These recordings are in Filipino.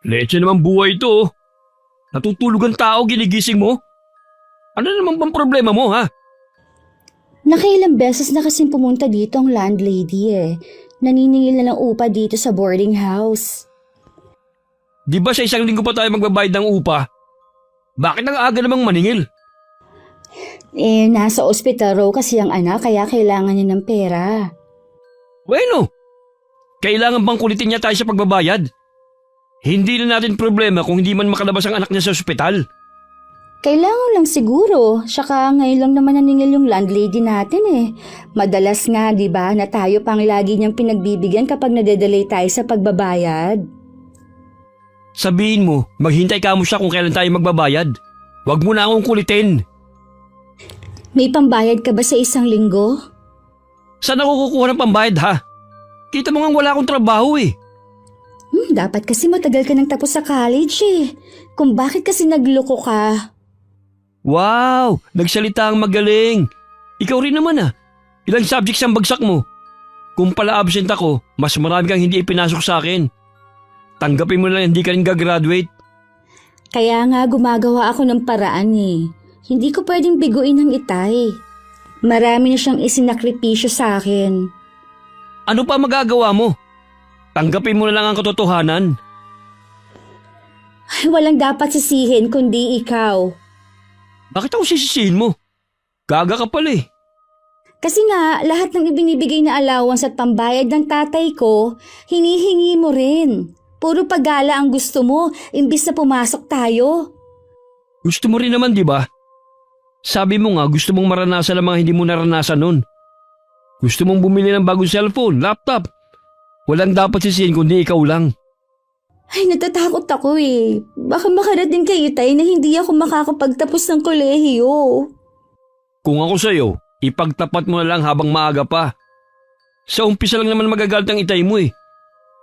Leche naman buhay ito oh. Natutulog ang tao, ginigising mo? Ano naman bang problema mo ha? Nakailang beses na kasing pumunta dito ang landlady Naniningil na ng upa dito sa boarding house. Di ba sa isang linggo pa tayo magbabayad ng upa? Bakit ang aga namang maningil? Nasa ospital raw kasi ang anak kaya kailangan niya ng pera. Bueno, kailangan bang kulitin niya tayo sa pagbabayad? Hindi na natin problema kung hindi man makalabas ang anak niya sa ospital. Kailangan lang siguro, saka ngayon lang naman naningil yung landlady natin Madalas nga, di ba, na tayo pang lagi niyang pinagbibigyan kapag nadedelay tayo sa pagbabayad. Sabihin mo, maghintay ka mo siya kung kailan tayo magbabayad. Huwag mo na akong kulitin. May pambayad ka ba sa isang linggo? Saan ako kukuha ng pambayad ha? Kita mo nga wala akong trabaho Dapat kasi matagal ka nang tapos sa college Kung bakit kasi nagloko ka? Wow! Nagsalita ang magaling. Ikaw rin naman Ilang subjects ang bagsak mo? Kung pala absent ako, mas marami kang hindi ipinasok sa akin. Tanggapin mo na lang hindi ka rin gagraduate. Kaya nga gumagawa ako ng paraan Hindi ko pwedeng biguin ang itay. Marami na siyang isinakripisyo sa akin. Ano pa magagawa mo? Tanggapin mo na lang ang katotohanan. Walang dapat sisihin kundi ikaw. Bakit ako sisisihin mo? Gaga ka pala Kasi nga, lahat ng ibinibigay na allowance at pambayad ng tatay ko, hinihingi mo rin. Puro paggala ang gusto mo, imbis na pumasok tayo. Gusto mo rin naman, di ba? Sabi mo nga gusto mong maranasan ang mga hindi mo naranasan nun. Gusto mong bumili ng bagong cellphone, laptop. Walang dapat sisihin kundi ikaw lang. Ay, natatakot ako Baka makarating kay itay na hindi ako makakapagtapos ng kolehiyo. Kung ako sa'yo, ipagtapat mo na lang habang maaga pa. Sa umpisa lang naman magagalit ang itay mo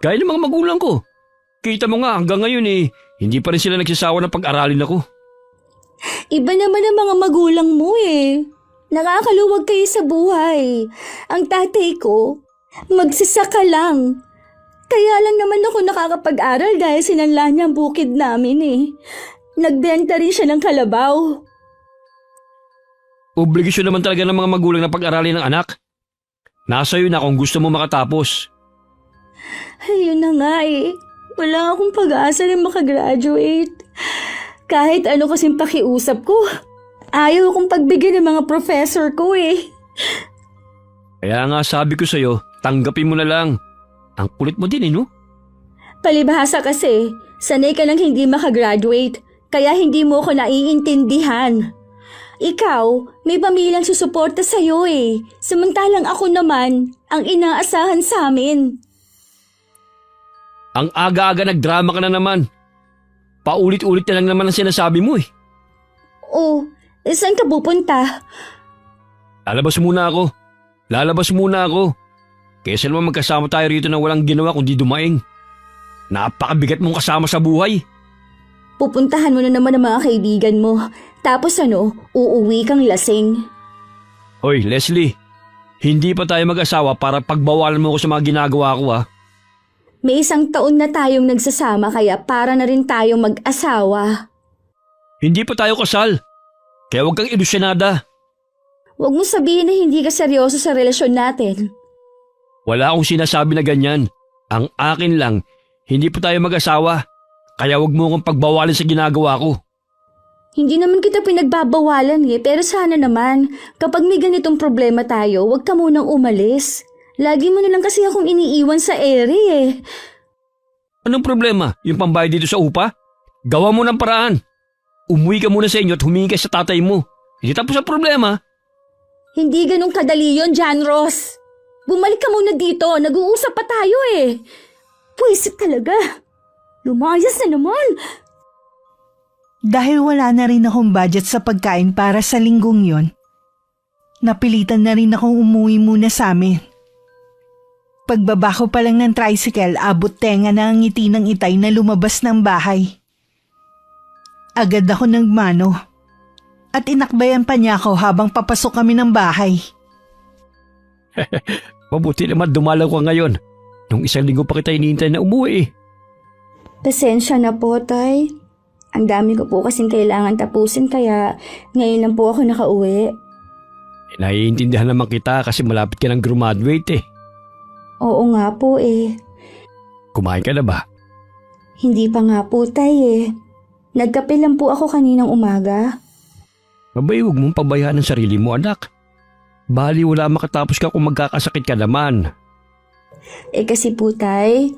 Kaya ng mga magulang ko. Kita mo nga hanggang ngayon hindi pa rin sila nagsasawa na pag-aralin ako. Iba naman ang mga magulang mo Nakakaluwag kayo sa buhay. Ang tatay ko, magsasaka lang. Kaya lang naman ako nakakapag-aral dahil sinanla niya ang bukid namin Nagbenta rin siya ng kalabaw. Obligasyon naman talaga ng mga magulang na pag-aralin ng anak. Nasa iyo na kung gusto mo makatapos. Ayun na nga Wala akong pag-asa na makagraduate. Kahit ano kasing pakiusap ko, ayaw akong pagbigyan ng mga professor ko Kaya nga sabi ko sa'yo, tanggapin mo na lang. Ang kulit mo din no? Palibhasa kasi, sanay ka nang hindi makagraduate, kaya hindi mo ko naiintindihan. Ikaw, may pamilyang susuporta sa'yo samantalang ako naman, ang inaasahan sa amin. Ang aga-aga nagdrama ka na naman. Paulit-ulit na lang naman ang sinasabi mo Oh, saan ka pupunta? Lalabas muna ako. Kesa naman magkasama tayo rito na walang ginawa kundi dumaing. Napakabigat mong kasama sa buhay. Pupuntahan mo na naman ang mga kaibigan mo. Tapos uuwi kang lasing. Hoy, Leslie. Hindi pa tayo mag-asawa para pagbawalan mo ko sa mga ginagawa ko May 1 taon na tayong nagsasama kaya para na rin tayong mag-asawa. Hindi pa tayo kasal. Kaya huwag kang ilusyonada. Huwag mo sabihin na hindi ka seryoso sa relasyon natin. Wala akong sinasabi na ganyan. Ang akin lang, hindi pa tayo mag-asawa. Kaya huwag mo akong pagbawalan sa ginagawa ko. Hindi naman kita pinagbabawalan pero sana naman, kapag may ganitong problema tayo, huwag ka munang umalis. Lagi mo na lang kasi akong iniiwan sa ere Anong problema? Yung pambayad dito sa upa? Gawa mo ng paraan. Umuwi ka muna sa inyo at humingi ka sa tatay mo. Hindi tapos ang problema. Hindi ganun kadali yun, John Ross. Bumalik ka muna dito, nag-uusap pa tayo Pwisit talaga. Lumayas na naman. Dahil wala na rin akong budget sa pagkain para sa linggong yon, napilitan na rin akong umuwi muna sa amin. Pagbaba ko pa lang ng tricycle, abot tenga na ang ngiti ng itay na lumabas ng bahay. Agad ako nagmano at inakbayan pa niya ako habang papasok kami ng bahay. Mabuti naman dumalaw ka ngayon. Nung 1 linggo pa kita hinihintay na umuwi Pasensya na po, Tay. Ang dami ko po kasing kailangan tapusin kaya ngayon lang po ako nakauwi. Naiintindihan naman kita kasi malapit ka ng graduate eh. Oo nga po eh. Kumain ka na ba? Hindi pa nga po, Tay eh. Nagkape lang po ako kaninang umaga. Mabay, huwag mong pabayaan ang sarili mo, anak. Bali wala makatapos ka kung magkakasakit ka naman. Eh kasi po, Tay,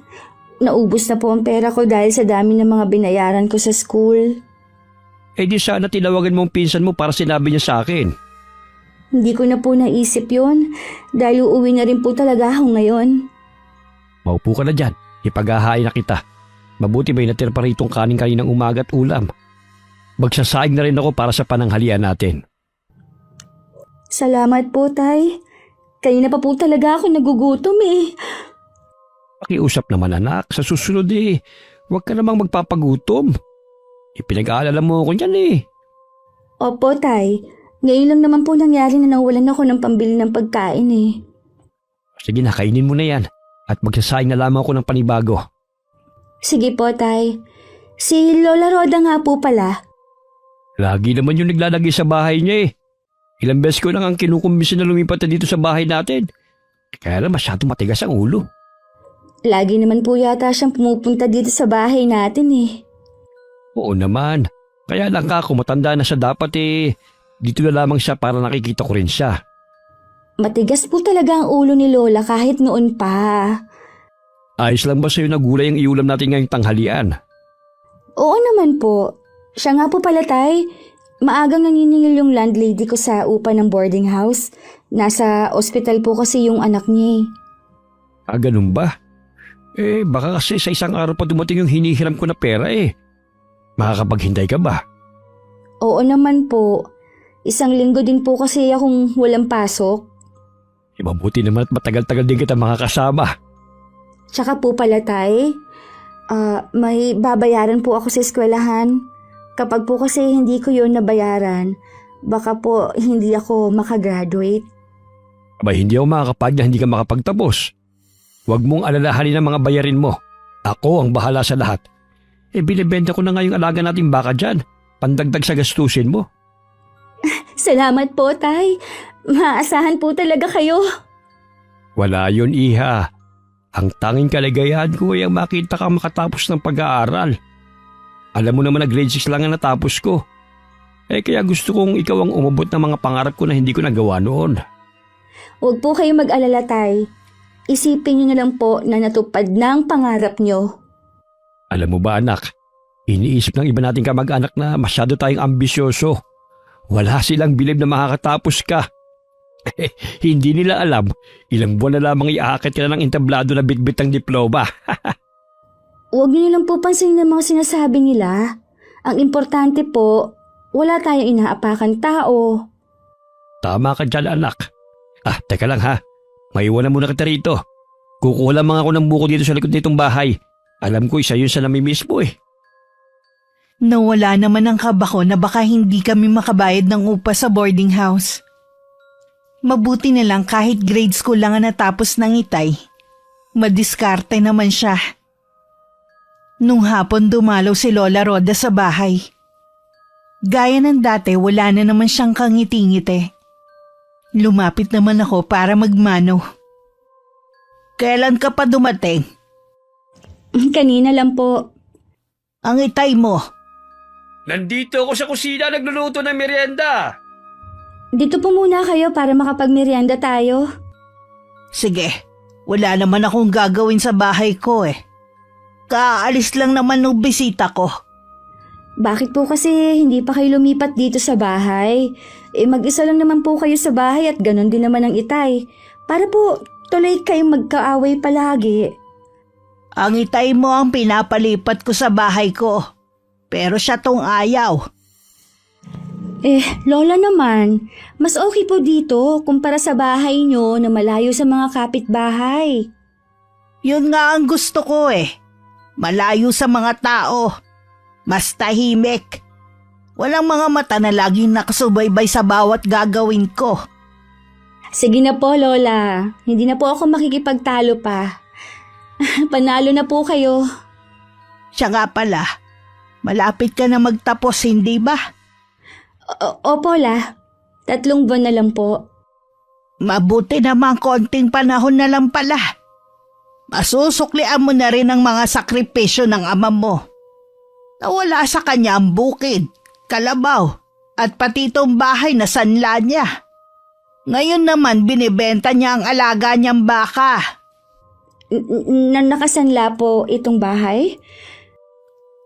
naubos na po ang pera ko dahil sa dami ng mga binayaran ko sa school. Eh di sana tinawagan mo ang pinsan mo para sinabi niya sa akin. Hindi ko na po naisip yon dahil uuwi na rin po talaga ako ngayon. Maupo ka na dyan, ipaghahain na kita. Mabuti may natira pa ritong kanin kaninang umaga at ulam. Magsasaing na rin ako para sa pananghalian natin. Salamat po, Tay. Kanina pa po talaga ako nagugutom eh. Pakiusap naman anak, sa susunod eh, huwag ka namang magpapagutom. Ipinag-aalala mo ako niyan eh. Opo, Tay. Ngayon lang naman po nangyari na nawalan ako ng pambili ng pagkain eh. Sige na, kainin mo na yan at magsasaing na lamang ako ng panibago. Sige po, Tay. Si Lola Roda nga po pala. Lagi naman yung naglalagay sa bahay niya eh. Ilang beses ko lang ang kinukumbisi na lumipat na dito sa bahay natin. Kaya lang masyadong matigas ang ulo. Lagi naman po yata siyang pumupunta dito sa bahay natin eh. Oo naman. Kaya lang ka, kung matanda na siya dapat eh, dito na lamang siya para nakikita ko rin siya. Matigas po talaga ang ulo ni Lola kahit noon pa. Ayos lang ba sa'yo na gulay ang iulam natin ngayong tanghalian? Oo naman po. Siya nga po pala, Tay. Maagang naniningil yung landlady ko sa upa ng boarding house. Nasa ospital po kasi yung anak niya eh. Ah, ganun ba? Eh, baka kasi sa isang araw pa dumating yung hinihiram ko na pera eh. Makakapaghintay ka ba? Oo naman po. Isang linggo din po kasi akong walang pasok. Eh, mabuti naman at matagal-tagal din kita makakasama. Tsaka po pala, Tay. May babayaran po ako sa eskwelahan. Kapag po kasi hindi ko yun nabayaran, baka po hindi ako makagraduate. Aba, hindi ako makakapag na hindi ka makapagtapos. Huwag mong alalahanin ang mga bayarin mo. Ako ang bahala sa lahat. Eh, binibenta ko na nga yung alaga natin baka dyan. Pandagdag sa gastusin mo. Salamat po, Tay. Maasahan po talaga kayo. Wala yun, iha. Ang tanging kaligayahan ko ay ang makita kang makatapos ng pag-aaral. Alam mo naman na grade 6 lang ang natapos ko. Eh kaya gusto kong ikaw ang umabot ng mga pangarap ko na hindi ko nagawa noon. Huwag po kayong mag-alala, Tay. Isipin niyo na lang po na natupad na ang pangarap niyo. Alam mo ba anak, iniisip ng iba nating kamag-anak na masyado tayong ambisyoso. Wala silang bilib na makakatapos ka. Hindi nila alam, ilang buwan na lamang iaakit ka na ng entablado na bitbit ang diploma. Huwag niyo lang po pansinin ang mga sinasabi nila. Ang importante po, wala tayong inaapakan tao. Tama ka dyan anak. Ah, teka lang ha. Maiwan na muna kita rito. Kukuha lamang ako ng buko dito sa likod nitong bahay. Alam ko isa yun sa namimiss mo eh. Nawala naman ang kaba ko na baka hindi kami makabayad ng upa sa boarding house. Mabuti na lang kahit grade school lang ang natapos ng Itay. Madiskarte naman siya. Nung hapon dumalaw si Lola Roda sa bahay. Gaya ng dati wala na naman siyang kangiti-ngiti. Lumapit naman ako para magmano. Kailan ka pa dumating? Kanina lang po. Ang Itay mo. Nandito ako sa kusina nagluluto ng merienda. Dito po muna kayo para makapagmerienda tayo. Sige, wala naman akong gagawin sa bahay ko eh. Kaalis lang naman ng bisita ko. Bakit po kasi hindi pa kayo lumipat dito sa bahay? Eh mag-isa lang naman po kayo sa bahay at ganon din naman ang Itay. Para po tuloy kayong magkaaway palagi. Ang Itay mo ang pinapalipat ko sa bahay ko. Pero siya tong ayaw. Eh, Lola naman, mas okay po dito kumpara sa bahay nyo na malayo sa mga kapitbahay. Yun nga ang gusto ko eh. Malayo sa mga tao. Mas tahimik. Walang mga mata na laging nakasubaybay sa bawat gagawin ko. Sige na po, Lola. Hindi na po ako makikipagtalo pa. Panalo na po kayo. Siya nga pala, malapit ka na magtapos, hindi ba? Opo, La. 3 buwan na lang po. Mabuti naman konting panahon na lang pala. Masusuklian mo na rin ang mga sakripisyo ng ama mo. Nawala sa kanya ang bukid, kalabaw, at pati itong bahay na sanla niya. Ngayon naman binibenta niya ang alaga niyang baka. Nakasanla po itong bahay?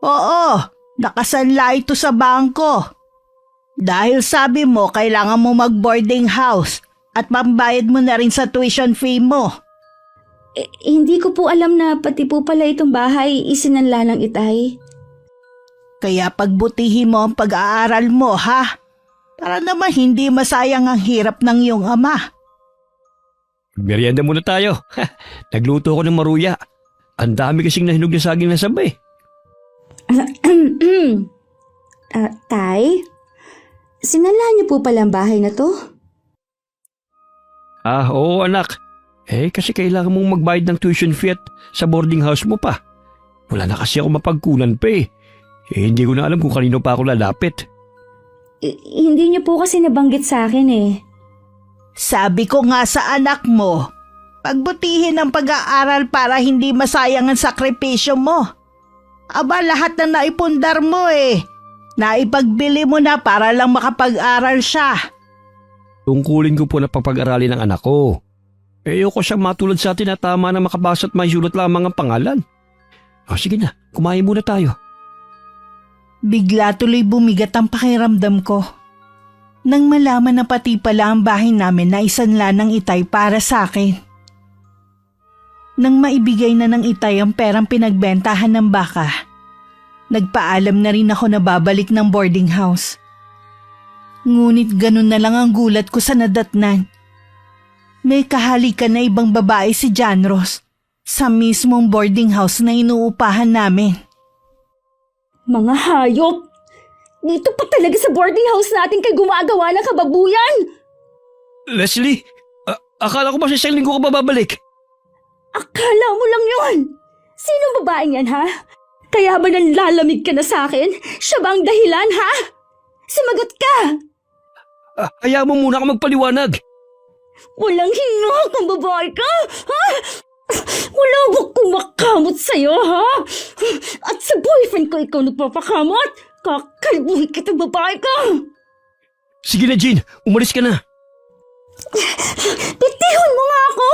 Oo, nakasanla ito sa bangko. Dahil sabi mo kailangan mo mag-boarding house at pambayad mo na rin sa tuition fee mo. Hindi ko po alam na pati po pala itong bahay isinanla ng itay. Kaya pagbutihin mo ang pag-aaral mo, ha? Para naman hindi masayang ang hirap ng iyong ama. Merienda muna tayo. Nagluto ako ng maruya. Ang dami kasing nahinog na saging na sabay. Tay? Sinanla niyo po pala ang bahay na to? Oo anak. Kasi kailangan mong magbayad ng tuition fee at sa boarding house mo pa. Wala na kasi ako mapagkunan pa hindi ko na alam kung kanino pa ako lalapit. Hindi niyo po kasi nabanggit sa akin eh. Sabi ko nga sa anak mo, pagbutihin ang pag-aaral para hindi masayang ang sakripisyo mo. Aba, lahat na naipundar mo Naipagbili mo na para lang makapag-aral siya. Tungkulin ko po na pagpag-aralin ng anak ko. Ayoko siyang matulad sa atin na tama na makabasa at may sulat lamang ang pangalan. Sige na, kumain muna tayo. Bigla tuloy bumigat ang pakiramdam ko. Nang malaman na pati pala ang bahay namin na isanla ng itay para sa akin. Nang maibigay na ng itay ang perang pinagbentahan ng baka, nagpaalam na rin ako na babalik ng boarding house. Ngunit ganun na lang ang gulat ko sa nadatnan. May kahalikan na ibang babae si John Ross sa mismong boarding house na inuupahan namin. Mga hayop! Dito pa talaga sa boarding house natin kay gumagawa ng kababuyan! Leslie, akala ko ba sa isang linggo ka babalik? Akala mo lang yun! Sinong babaeng yan, ha? Kaya ba nanlalamig ka na sa akin? Siya ba ang dahilan, ha? Sumagot ka! Hayaan mo muna ako magpaliwanag. Walang hiya kang babae ka, ha? Wala ba kumakamot sa'yo, ha? At sa boyfriend ko ikaw nagpapakamot? Kakalbuhin kita, babae ka! Sige na, Jean. Umalis ka na. Pitihon mo nga ako!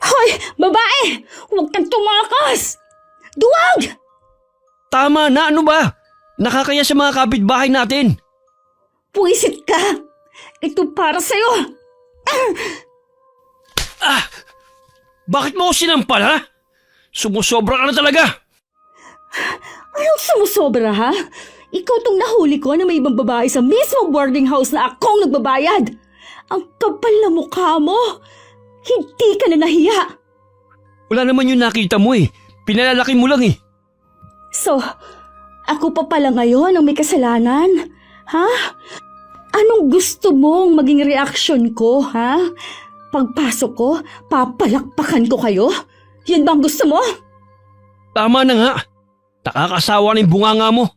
Hoy, babae! Huwag kang tumakas! Duwag! Tama na, ano ba? Nakakaya sa mga kapitbahay natin. Puwisit ka! Ito para sa'yo! Bakit mo ako sinampal, ha? Sumusobra ka na talaga. Anong sumusobra, ha? Ikaw tong nahuli ko na may ibang babae sa mismong boarding house na akong nagbabayad. Ang kapal na mukha mo. Hindi ka na nahiya. Wala naman yung nakita mo Pinalalaki mo lang So, ako pa pala ngayon ang may kasalanan? Ha? Anong gusto mong maging reaksyon ko, ha? Pagpasok ko, papalakpakan ko kayo? Yan ba ang gusto mo? Tama na nga. Nakakasawa na yung bunganga mo.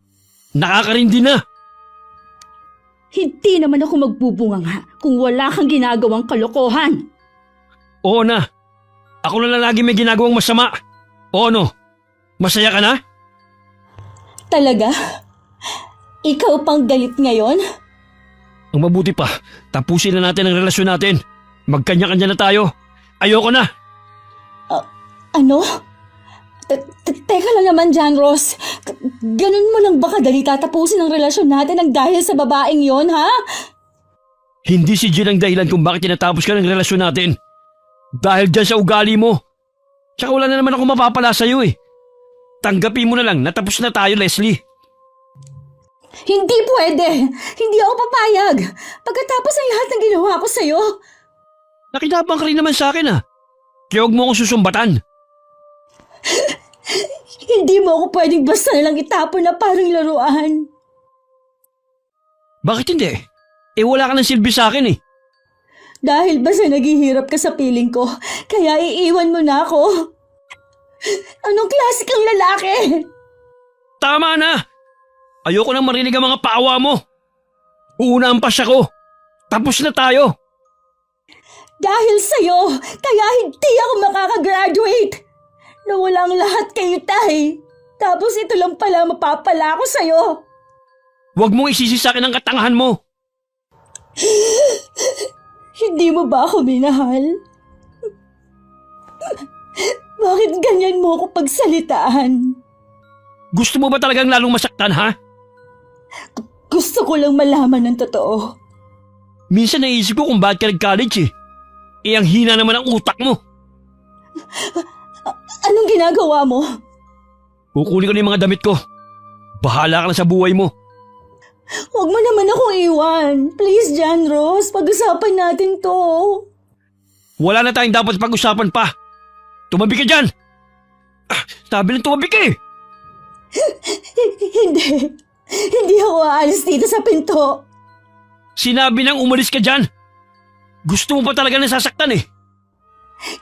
Nakakarindi na. Hindi naman ako magbubunganga kung wala kang ginagawang kalokohan. Oo na. Ako na lang lagi may ginagawang masama. O ano? Masaya ka na? Talaga? Ikaw pang galit ngayon? Ang mabuti pa, tapusin na natin ang relasyon natin. Magkanya-kanya na tayo. Ayoko na. Ano? Teka lang naman, John Ross. Ganun mo lang ba kadali tatapusin ang relasyon natin ang dahil sa babaeng yon, ha? Hindi si Jean ang dahilan kung bakit tinatapos ka ng relasyon natin. Dahil dyan sa ugali mo. Tsaka wala na naman ako mapapala sa'yo Tanggapin mo na lang, natapos na tayo, Leslie. Hindi pwede. Hindi ako papayag. Pagkatapos ng lahat ng ginawa ko sa'yo. Nakinabang ka rin naman sa akin Kaya huwag mo akong susumbatan. Hindi mo ako pwedeng basta nalang itapon na parang laruan. Bakit hindi? Wala ka ng silbi sa akin Dahil ba sa naghihirap ka sa piling ko, kaya iiwan mo na ako? Anong klase kang lalaki? Tama na! Ayoko nang marinig ang mga paawa mo. Una ang pasya ko. Tapos na tayo. Dahil sa'yo, kaya hindi ako makakagraduate. Nawala ang lahat kayo, Tay. Tapos ito lang pala mapapala ko sa'yo. Huwag mong isisi sa akin ang katangahan mo. Hindi mo ba ako minahal? Bakit ganyan mo ako pagsalitaan? Gusto mo ba talagang lalong masaktan, ha? Gusto ko lang malaman ng totoo. Minsan naisip ko kung bakit ka nag-college eh. Ang hina naman ang utak mo. Anong ginagawa mo? Kukunin ko na yung mga damit ko. Bahala ka na sa buhay mo. Huwag mo naman akong iwan. Please, John Ross, pag-usapan natin to. Wala na tayong dapat pag-usapan pa. Tumabi ka dyan! Sabi ng tumabi ka eh! Hindi. Hindi ako aalis dito sa pinto. Sinabi nang umalis ka dyan! Gusto mo pa talaga nasasaktan eh!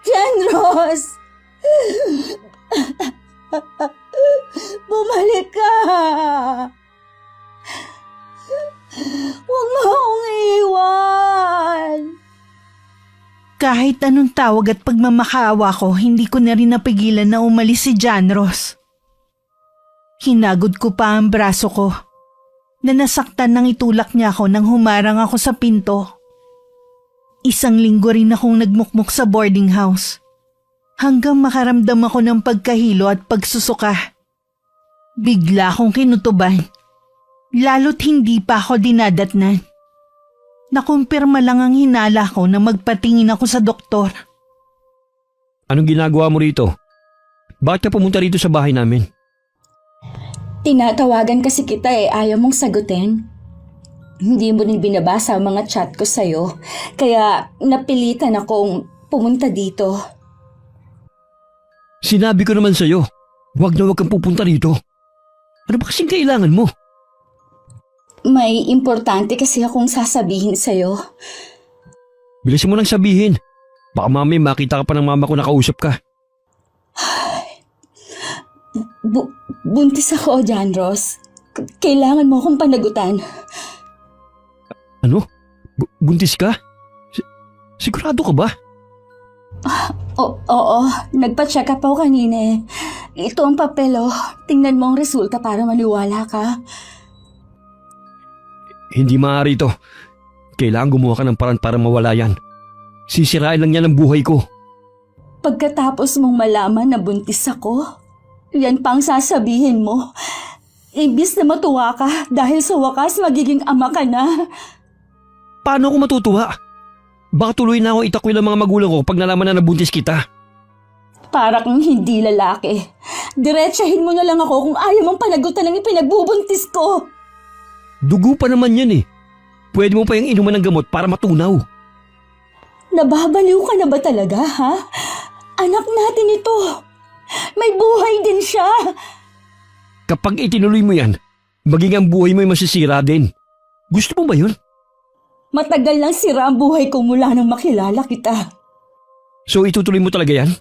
John Ross! Bumalik ka! Huwag mo akong iwan! Kahit anong tawag at pagmamakaawa ko, hindi ko na rin napigilan na umalis si John Ross. Hinagod ko pa ang braso ko na nasaktan nang itulak niya ako nang humarang ako sa pinto. Isang linggo rin akong nagmukmuk sa boarding house hanggang makaramdam ako ng pagkahilo at pagsusuka. Bigla akong kinutuban, lalo't hindi pa ako dinadatnan. Nakumpirma lang ang hinala ko na magpatingin ako sa doktor. Anong ginagawa mo rito? Bakit ka pumunta rito sa bahay namin? Tinatawagan kasi kita ayaw mong sagutin. Hindi mo din binabasa ang mga chat ko sa'yo, kaya napilitan akong pumunta dito. Sinabi ko naman sa'yo, huwag na huwag kang pupunta rito. Ano ba kasing kailangan mo? May importante kasi akong sasabihin sa'yo. Bilisin mo lang sabihin. Baka mami makita ka pa ng mama ko nakausap ka. Buntis ako, John Ross. Kailangan mo akong panagutan. Ano? Buntis ka? Sigurado ka ba? Oo, nagpa-check up ako kanina eh. Ito ang papel oh. Tingnan mo ang resulta para maniwala ka. Hindi maaari ito. Kailangan gumawa ka ng paraan para mawala yan. Sisirain lang yan ang buhay ko. Pagkatapos mong malaman na buntis ako, yan pang sasabihin mo. Ibis na matuwa ka dahil sa wakas magiging ama ka na. Paano ako matutuwa? Baka tuloy na ako itakwil ang mga magulang ko pag nalaman na nabuntis kita. Para kang hindi lalaki. Diretsahin mo na lang ako kung ayaw mong panagutan ng ipinagbubuntis ko. Dugo pa naman yan eh. Pwede mo pa yung inuman ng gamot para matunaw. Nababaliw ka na ba talaga, ha? Anak natin ito. May buhay din siya. Kapag itinuloy mo yan, maging ang buhay mo ay masisira din. Gusto mo ba yun? Matagal lang sira ang buhay ko mula nang makilala kita. So itutuloy mo talaga yan?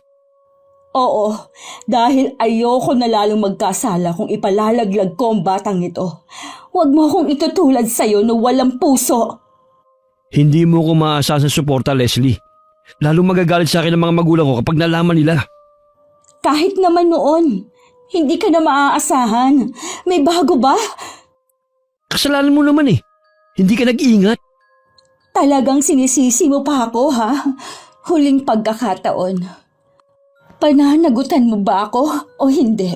Oo, dahil ayoko na lalong magkasala kung ipalalaglag ko ang batang ito. Huwag mo akong itutulad sa'yo na walang puso. Hindi mo ko maasa sa suporta, Leslie. Lalong magagalit sa akin ang mga magulang ko kapag nalaman nila. Kahit naman noon, hindi ka na maaasahan. May bago ba? Kasalanan mo naman eh. Hindi ka nag-iingat. Talagang sinisisi mo pa ako, ha? Huling pagkakataon. Pananagutan mo ba ako o hindi?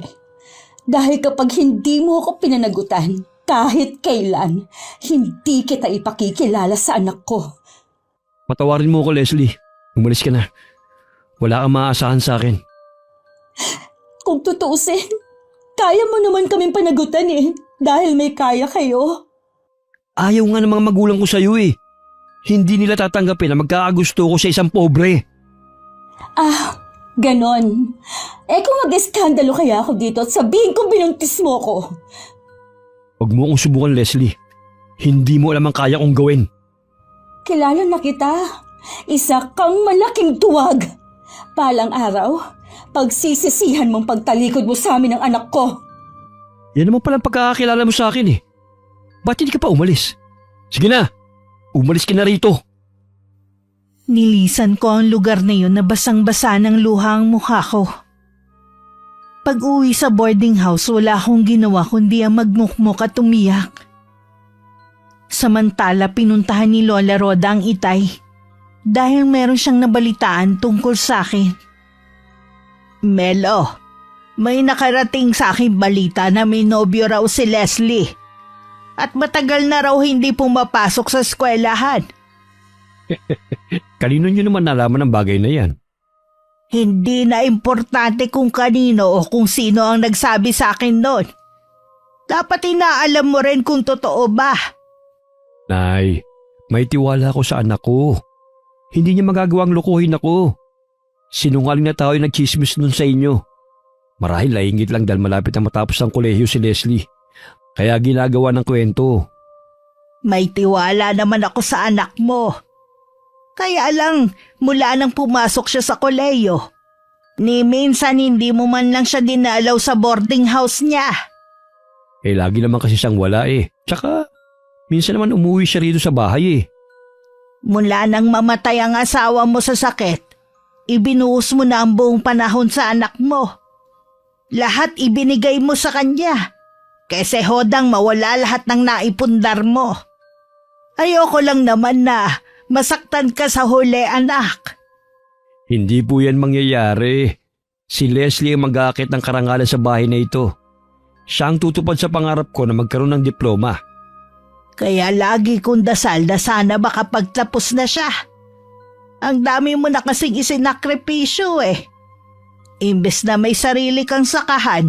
Dahil kapag hindi mo ako pinanagutan, kahit kailan, hindi kita ipakikilala sa anak ko. Patawarin mo ako, Leslie. Umalis ka na. Wala kang maaasahan sa akin. Kung tutuusin, kaya mo naman kaming panagutan eh, dahil may kaya kayo. Ayaw nga ng mga magulang ko sa'yo eh. Hindi nila tatanggapin na magkakagusto ko sa isang pobre. Ganon. Kung mag-eskandalo kaya ako dito at sabihin kong binuntis mo ko. Huwag mo akong subukan, Leslie. Hindi mo alam ang kaya kong gawin. Kilala na kita. Isa kang malaking tuwag. Palang araw, Pagsisisihan mong pagtalikod mo sa amin ng anak ko. Yan naman palang pagkakakilala mo sa akin eh. Ba't hindi ka pa umalis? Sige na, umalis ka na rito. Nilisan ko ang lugar na yun na basang-basa ng luha ang mukha ko. Pag-uwi sa boarding house, wala akong ginawa kundi ang magmukmuk at umiyak. Samantala, pinuntahan ni Lola Roda ang itay dahil meron siyang nabalitaan tungkol sa akin. Melo, may nakarating sa akin balita na may nobyo raw si Leslie at matagal na raw hindi pumapasok sa eskwelahan. Kanino nyo naman nalaman ang bagay na yan? Hindi na importante kung kanino o kung sino ang nagsabi sa akin noon. Dapat inaalam mo rin kung totoo ba. Nay, may tiwala ako sa anak ko. Hindi niya magagawang lukuhin ako. Sinungaling na tao yung nagchismis nun sa inyo. Marahil laingit lang dahil malapit na matapos ang kolehiyo si Leslie. Kaya ginagawa ng kwento. May tiwala naman ako sa anak mo. Kaya lang, mula nang pumasok siya sa kolehiyo, ni minsan hindi mo man lang siya dinalaw sa boarding house niya. Eh lagi naman kasi siyang wala eh. Tsaka, minsan naman umuwi siya rito sa bahay eh. Mula nang mamatay ang asawa mo sa sakit, ibinuhos mo na ang buong panahon sa anak mo. Lahat ibinigay mo sa kanya. Kasi hodang mawala lahat ng naipundar mo. Ayoko lang naman na masaktan ka sa huli, anak. Hindi po yan mangyayari. Si Leslie ang mag-aakit ng karangalan sa bahay na ito. Siya ang tutupad sa pangarap ko na magkaroon ng diploma. Kaya lagi kong dasal na sana makapagtapos na siya. Ang dami mo na kasing isinakripisyo eh. Imbes na may sarili kang sakahan,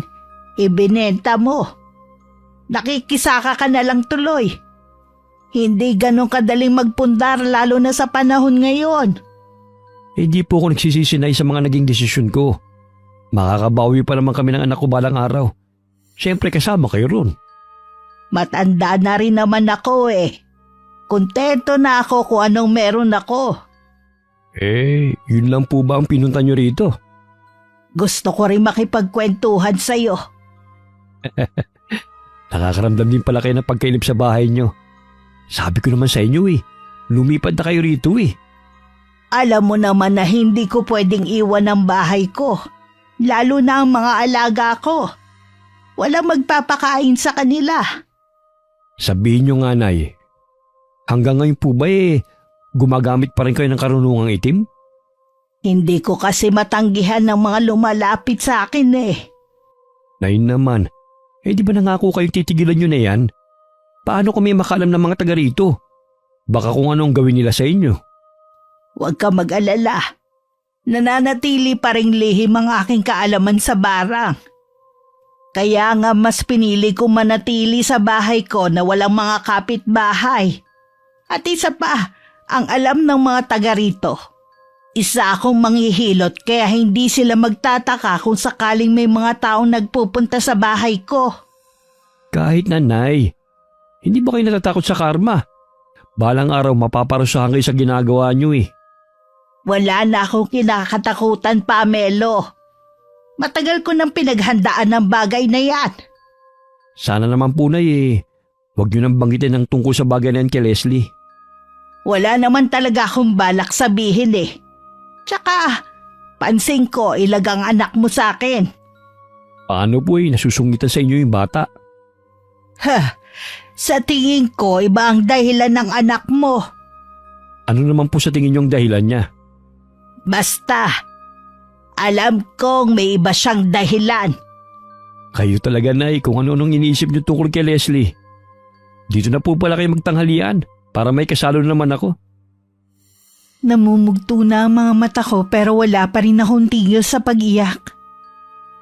ibinenta mo. Nakikisaka ka na lang tuloy. Hindi ganun kadaling magpundar lalo na sa panahon ngayon. Hindi po ako nagsisisinay sa mga naging desisyon ko. Makakabawi pa naman kami ng anak ko balang araw. Siyempre kasama kayo ron. Matanda na rin naman ako eh. Kontento na ako kung anong meron ako. Eh, yun lang po ba ang pinunta nyo rito? Gusto ko rin makipagkwentuhan sa'yo. Nakakaramdam din pala kayo ng pagkainip sa bahay nyo. Sabi ko naman sa inyo eh, lumipad na kayo rito eh. Alam mo naman na hindi ko pwedeng iwan ang bahay ko. Lalo na ang mga alaga ko. Walang magpapakain sa kanila. Sabihin nyo nga, Nay, hanggang ngayon po ba gumagamit pa rin kayo ng karunungang itim? Hindi ko kasi matanggihan ng mga lumalapit sa akin eh. Nay naman, di ba nangako kayong titigilan nyo na yan? Paano kami makaalam ng mga taga rito? Baka kung anong gawin nila sa inyo. Huwag ka mag-alala. Nananatili pa ring lihim ang aking kaalaman sa barang. Kaya nga mas pinili kong manatili sa bahay ko na walang mga kapitbahay. At isa pa, ang alam ng mga taga rito. Isa akong manghihilot kaya hindi sila magtataka kung sakaling may mga taong nagpupunta sa bahay ko. Kahit na, Nay, hindi ba kayo natatakot sa karma? Balang araw mapaparusahan kayo sa ginagawa nyo eh. Wala na akong kinakatakutan, Pamelo. Matagal ko nang pinaghandaan ng bagay na yan. Sana naman po, Nay huwag nyo nang banggitin ang tungkol sa bagay na yan kay Leslie. Wala naman talaga akong balak sabihin eh. Tsaka, pansin ko ilagang anak mo sa akin. Paano po nasusungitan sa inyo yung bata? Sa tingin ko iba ang dahilan ng anak mo. Ano naman po sa tingin nyo ang dahilan niya? Basta, alam kong may iba siyang dahilan. Kayo talaga, Nay, kung ano-anong iniisip nyo tungkol kay Leslie. Dito na po pala kayo magtanghalian para may kasalo naman ako. Namumugto na ang mga mata ko pero wala pa rin akong tigil sa pag-iyak.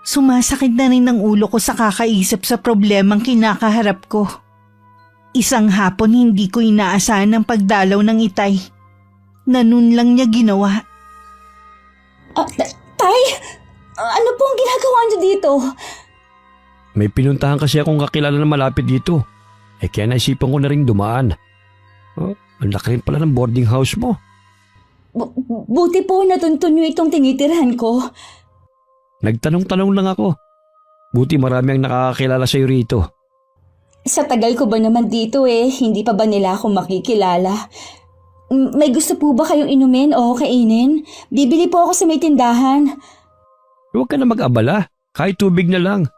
Sumasakit na rin ang ulo ko sa kakaisip sa problemang kinakaharap ko. Isang hapon hindi ko inaasahan ang pagdalaw ng itay. Na nun lang niya ginawa. Tay, ano pong ginagawa niyo dito? May pinuntahan kasi akong kakilala na malapit dito. Kaya naisipan ko na rin dumaan. Ang laki rin pala ng boarding house mo. Buti po natuntun niyo itong tinitirhan ko. Nagtanong-tanong lang ako. Buti marami ang nakakakilala sa'yo rito. Sa tagal ko ba naman dito hindi pa ba nila ako makikilala? May gusto po ba kayong inumin o kainin? Bibili po ako sa may tindahan. Huwag ka na mag-abala. Kahit tubig na lang.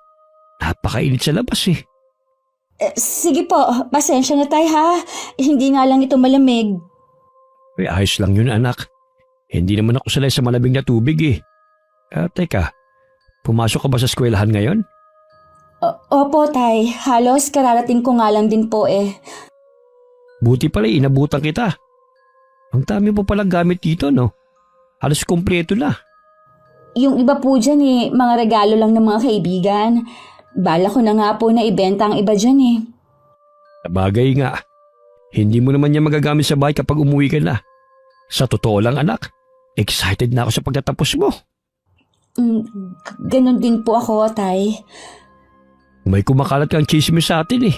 Napakainit sa labas eh. Sige po, pasensya na tayo ha. Hindi nga lang ito malamig. Ay, ayos lang yun anak. Hindi naman ako sanay sa malamig na tubig eh. Teka, pumasok ka ba sa eskwelahan ngayon? Opo, tay. Halos kararating ko nga lang din po Buti pala inabutan kita. Ang dami po palang gamit dito, no? Halos kumpleto na. Yung iba po dyan mga regalo lang ng mga kaibigan. Bala ko na nga po na ibenta ang iba dyan Sabagay nga. Hindi mo naman niya magagamit sa bahay kapag umuwi ka na. Sa totoo lang anak, excited na ako sa pagtatapos mo. Ganon din po ako, tay. May kumakalat kang chismis sa atin eh.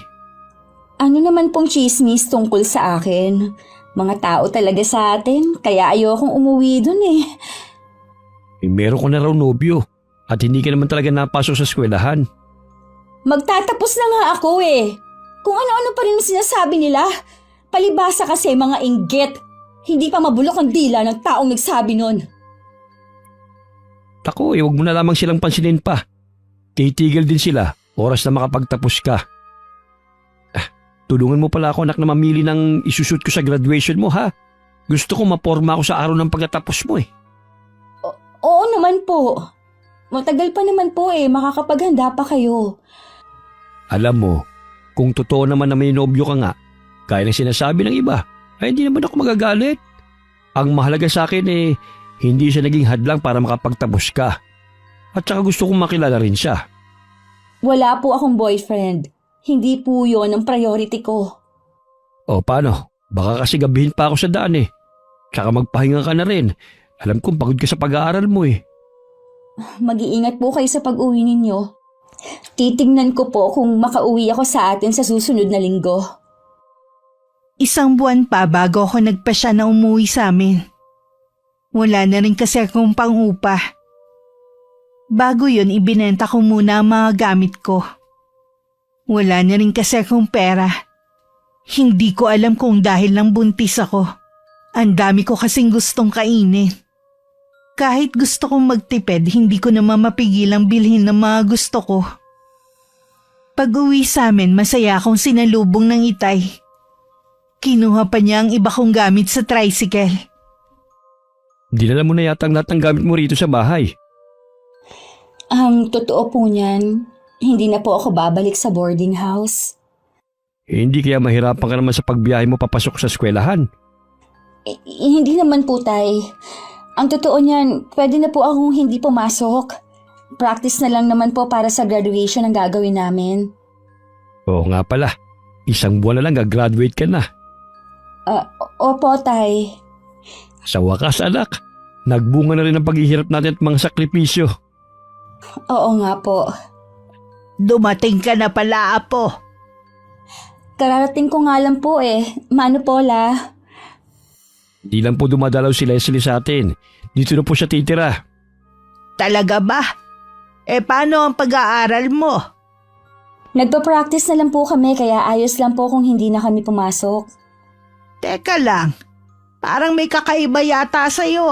Ano naman pong chismis tungkol sa akin? Mga tao talaga sa atin, kaya ayokong umuwi dun Meron ko na raw nobyo at hindi ka naman talaga napasok sa eskwelahan. Magtatapos na nga ako Kung ano-ano pa rin sinasabi nila. Palibasa kasi mga inggit. Hindi pa mabulok ang dila ng taong nagsabi nun. Tako, huwag mo na lamang silang pansinin pa. Titigil din sila, oras na makapagtapos ka. Tulungan mo pala ako anak na mamili ng isushoot ko sa graduation mo ha. Gusto ko maporma ako sa araw ng pagkatapos mo Oo naman po. Matagal pa naman po makakapaghanda pa kayo. Alam mo, kung totoo naman na may nobyo ka nga, gaya ng sinasabi ng iba, ay hindi naman ako magagalit. Ang mahalaga sa akin hindi siya naging hadlang para makapagtapos ka. At saka gusto kong makilala rin siya. Wala po akong boyfriend. Hindi po yon ang priority ko. O paano? Baka kasi gabihin pa ako sa daan Tsaka magpahinga ka na rin. Alam kong pagod ka sa pag-aaral mo Mag-iingat po kayo sa pag-uwi ninyo. Titingnan ko po kung makauwi ako sa atin sa susunod na linggo. 1 buwan pa bago ako nagpasya na umuwi sa amin. Wala na rin kasi akong pang-upa. Bago yun, ibinenta ko muna ang mga gamit ko. Wala na rin kasi akong pera. Hindi ko alam kung dahil lang buntis ako. Ang dami ko kasing gustong kainin. Kahit gusto kong magtipid, hindi ko naman mapigilang bilhin ng mga gusto ko. Pag-uwi sa amin, masaya akong sinalubong ng itay. Kinuha pa niya ang iba kong gamit sa tricycle. Dinala mo na yata ang lahat ng gamit mo rito sa bahay. Ang totoo po niyan, hindi na po ako babalik sa boarding house. Hindi kaya mahirapan ka naman sa pagbiyahe mo papasok sa eskwelahan? Hindi naman po, tay. Ang totoo niyan, pwede na po akong hindi pumasok. Practice na lang naman po para sa graduation ang gagawin namin. Oo nga pala, 1 buwan na lang gagraduate ka na. Opo, tay. Sa wakas anak, nagbunga na rin ang paghihirap natin at mga sakripisyo. Oo nga po. Dumating ka na pala, apo. Kararating ko nga lang po Mano Pola? Di lang po dumadalaw si Leslie sa atin. Dito na po siya titira. Talaga ba? Paano ang pag-aaral mo? Nagpa-practice na lang po kami kaya ayos lang po kung hindi na kami pumasok. Teka lang, parang may kakaiba yata sa'yo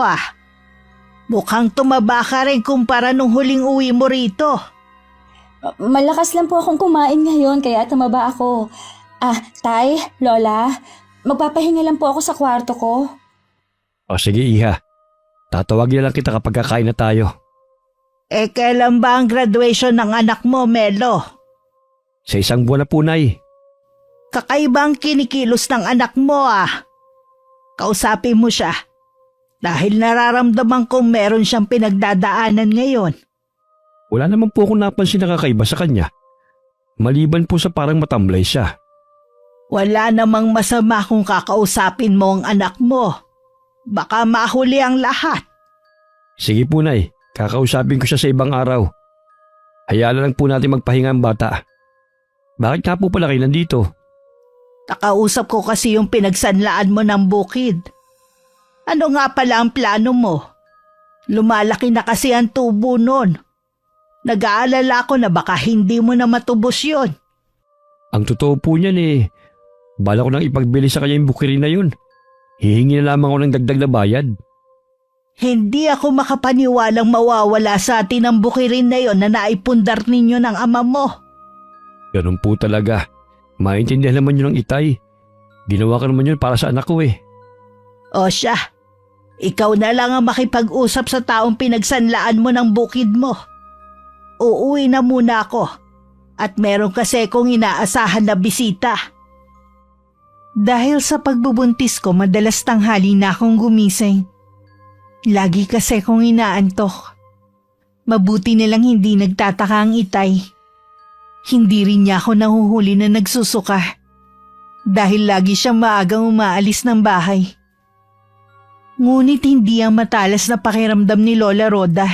Mukhang tumaba ka rin kumpara nung huling uwi mo rito. Malakas lang po akong kumain ngayon kaya tumaba ako. Tay, Lola, magpapahinga lang po ako sa kwarto ko. O sige iha, tatawagin na lang kita kapag kakain na tayo. Kailan ba ang graduation ng anak mo, Melo? Sa 1 buwan na po, Nay. Kakaiba ang kinikilos ng anak mo Kausapin mo siya. Dahil nararamdaman kong meron siyang pinagdadaanan ngayon. Wala naman po akong napansin na kakaiba sa kanya. Maliban po sa parang matamlay siya. Wala namang masama kung kakausapin mo ang anak mo. Baka mahuli ang lahat. Sige po, Nay. Kakausapin ko siya sa ibang araw. Hayaan na lang po natin magpahinga ang bata. Bakit nga po pala kayo nandito? Nakausap ko kasi yung pinagsanlaan mo ng bukid. Ano nga pala ang plano mo? Lumalaki na kasi ang tubo nun. Nag-aalala ko na baka hindi mo na matubos yun. Ang totoo po niyan bala ko nang ipagbili sa kanya yung bukirin na yun. Hihingi na lamang ako ng dagdag na bayad. Hindi ako makapaniwalang mawawala sa atin ang bukirin na yon na naipundar ninyo ng ama mo. Ganun po talaga. Maintindihan naman yun ng itay. Ginawa ka naman yun para sa anak ko O siya, ikaw na lang ang makipag-usap sa taong pinagsanlaan mo ng bukid mo. Uuwi na muna ako at meron kasi kong inaasahan na bisita. Dahil sa pagbubuntis ko, madalas tanghali na akong gumising. Lagi kasi kong inaantok. Mabuti nilang hindi nagtataka ang itay. Hindi rin niya ako nahuhuli na nagsusuka. Dahil lagi siyang maagang umaalis ng bahay. Ngunit hindi ang matalas na pakiramdam ni Lola Roda.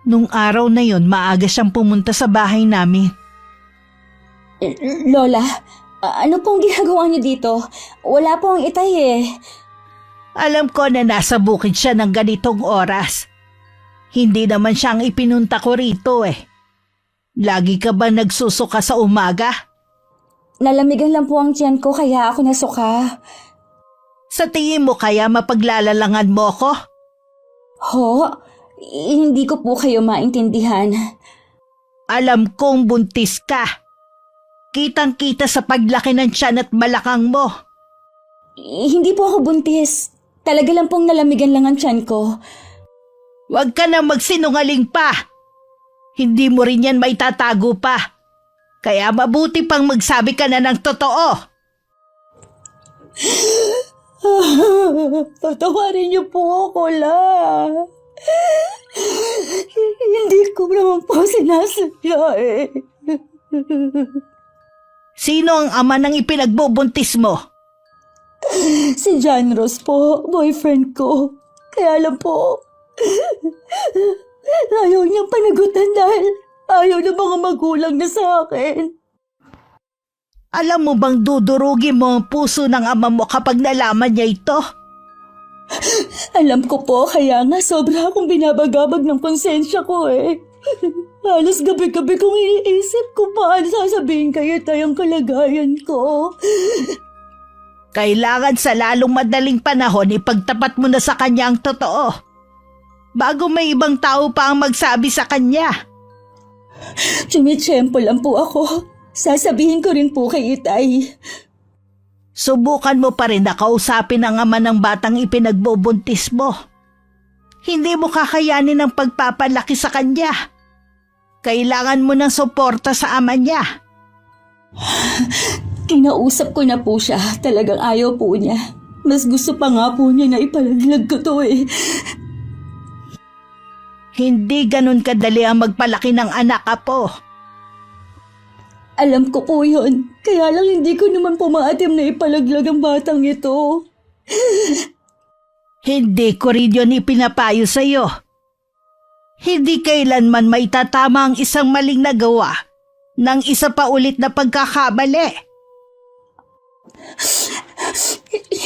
Nung araw na yon, maaga siyang pumunta sa bahay namin. Lola, ano pong ginagawa niyo dito? Wala po ang itay Alam ko na nasa bukid siya ng ganitong oras. Hindi naman siyang ipinunta ko rito Lagi ka ba nagsusuka sa umaga? Nalamigan lang po ang tiyan ko kaya ako nasuka. Sa tingin mo kaya mapaglalalangan mo ko? Ho? Hindi ko po kayo maintindihan. Alam kong buntis ka. Kitang-kita sa paglaki ng tiyan at balakang mo. Hindi po ako buntis. Talaga lang pong nalamigan lang ang tiyan ko. Huwag ka na magsinungaling pa. Hindi mo rin yan maitatago pa. Kaya mabuti pang magsabi ka na ng totoo. Patawarin niyo po ako, La. Hindi ko naman po sinasadya Sino ang ama ng ipinagbubuntis mo? Si John Ross po, boyfriend ko. Kaya lang po, ayaw niyang panagutan dahil ayaw ng mga magulang na sa akin. Alam mo bang dudurugin mo ang puso ng ama mo kapag nalaman niya ito? Alam ko po, kaya nga sobra akong binabagabag ng konsensya ko Halos gabi-gabi kong iniisip kung paano sasabihin kayo tayong kalagayan ko. Kailangan sa lalong madaling panahon ipagtapat mo na sa kanya ang totoo. Bago may ibang tao pa ang magsabi sa kanya. Tumitsyempo lang po ako. Sasabihin ko rin po kay Itay. Subukan mo pa rin na kausapin ang ama ng batang ipinagbubuntis mo. Hindi mo kakayanin ang pagpapalaki sa kanya. Kailangan mo ng suporta sa ama niya. Kinausap ko na po siya. Talagang ayaw po niya. Mas gusto pa nga po niya na ipalaglag ko to Hindi ganun kadali ang magpalaki ng anak, apo. Alam ko po yun. Kaya lang hindi ko naman pumaatim na ipalaglag ang batang ito. Hindi ko rin yun ipinapayo sa'yo. Hindi kailanman maitatama ang isang maling nagawa ng isa pa ulit na pagkakamali.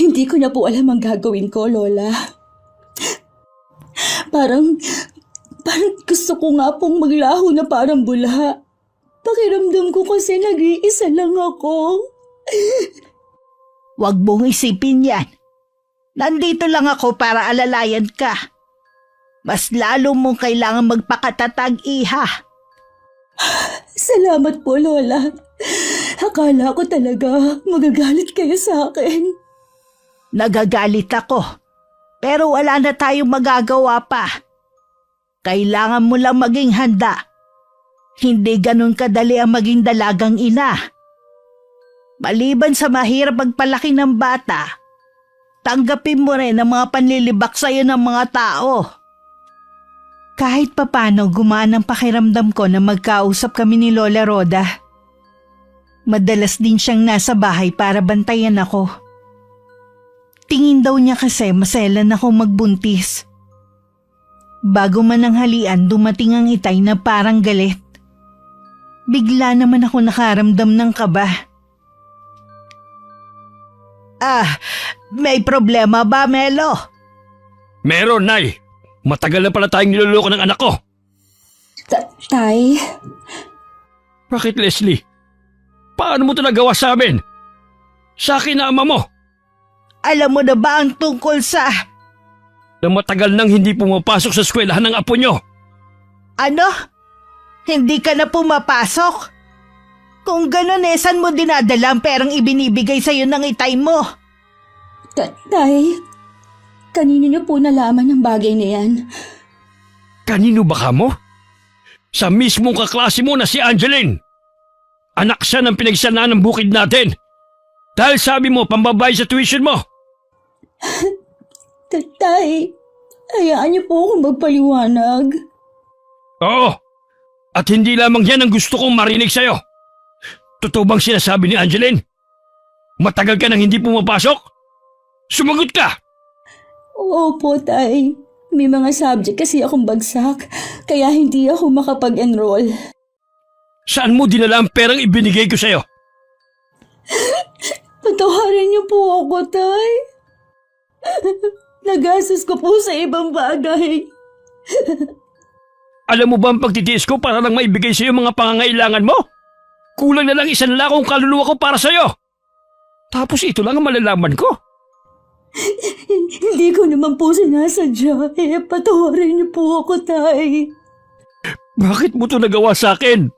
Hindi ko na po alam ang gagawin ko, Lola. Parang gusto ko nga pong maglaho na parang bula. Pakiramdam ko kasi nag-iisa lang ako. Huwag mong isipin yan. Nandito lang ako para alalayan ka. Mas lalo mong kailangan magpakatatag, iha. Salamat po, Lola. Akala ko talaga magagalit kayo sa akin. Nagagalit ako. Pero wala na tayong magagawa pa. Kailangan mo lang maging handa. Hindi ganun kadali ang maging dalagang ina. Maliban sa mahirap magpalaki ng bata, tanggapin mo rin ang mga panlilibak sa'yo ng mga tao. Kahit papano gumaan ang pakiramdam ko na magkausap kami ni Lola Roda. Madalas din siyang nasa bahay para bantayan ako. Tingin daw niya kasi maselan ako magbuntis. Bago man ang halian, dumating ang itay na parang galit. Bigla naman ako nakaramdam ng kaba. May problema ba, Melo? Meron, Nay. Matagal na pala tayong niloloko ng anak ko. Tay, Bakit, Leslie? Paano mo ito nagawa sa amin? Sa akin na ama mo, Alam mo na ba ang tungkol sa... na matagal nang hindi pumapasok sa eskwelahan ng apo nyo. Ano? Hindi ka na pumapasok? Kung ganun saan mo dinadala ang perang ibinibigay sa'yo ng itay mo? Tay, kanino niyo po nalaman ang bagay na yan? Kanino ba ka mo? Sa mismong kaklase mo na si Angeline. Anak siya ng pinagsanaan ng bukid natin. Dahil sabi mo, pambabayad sa tuition mo. Tay, hayaan niyo po akong magpaliwanag. Oo. At hindi lamang yan ang gusto kong marinig sa'yo. Totoo bang sinasabi ni Angeline? Matagal ka nang hindi pumapasok? Sumagot ka! Opo, Tay. May mga subject kasi akong bagsak, kaya hindi ako makapag-enroll. Saan mo dinala ang perang ibinigay ko sa'yo? Patawarin niyo po ako, Tay. Nagastos ko po sa ibang bagay. Alam mo ba ang pagtitiis ko para lang maibigay sa'yo mga pangangailangan mo? Kulang na lang isang lakong kaluluwa ko para sa'yo. Tapos ito lang ang malalaman ko. Hindi ko naman po sinasadya. Patawarin niyo po ako, Tay. Bakit mo ito nagawa sa akin?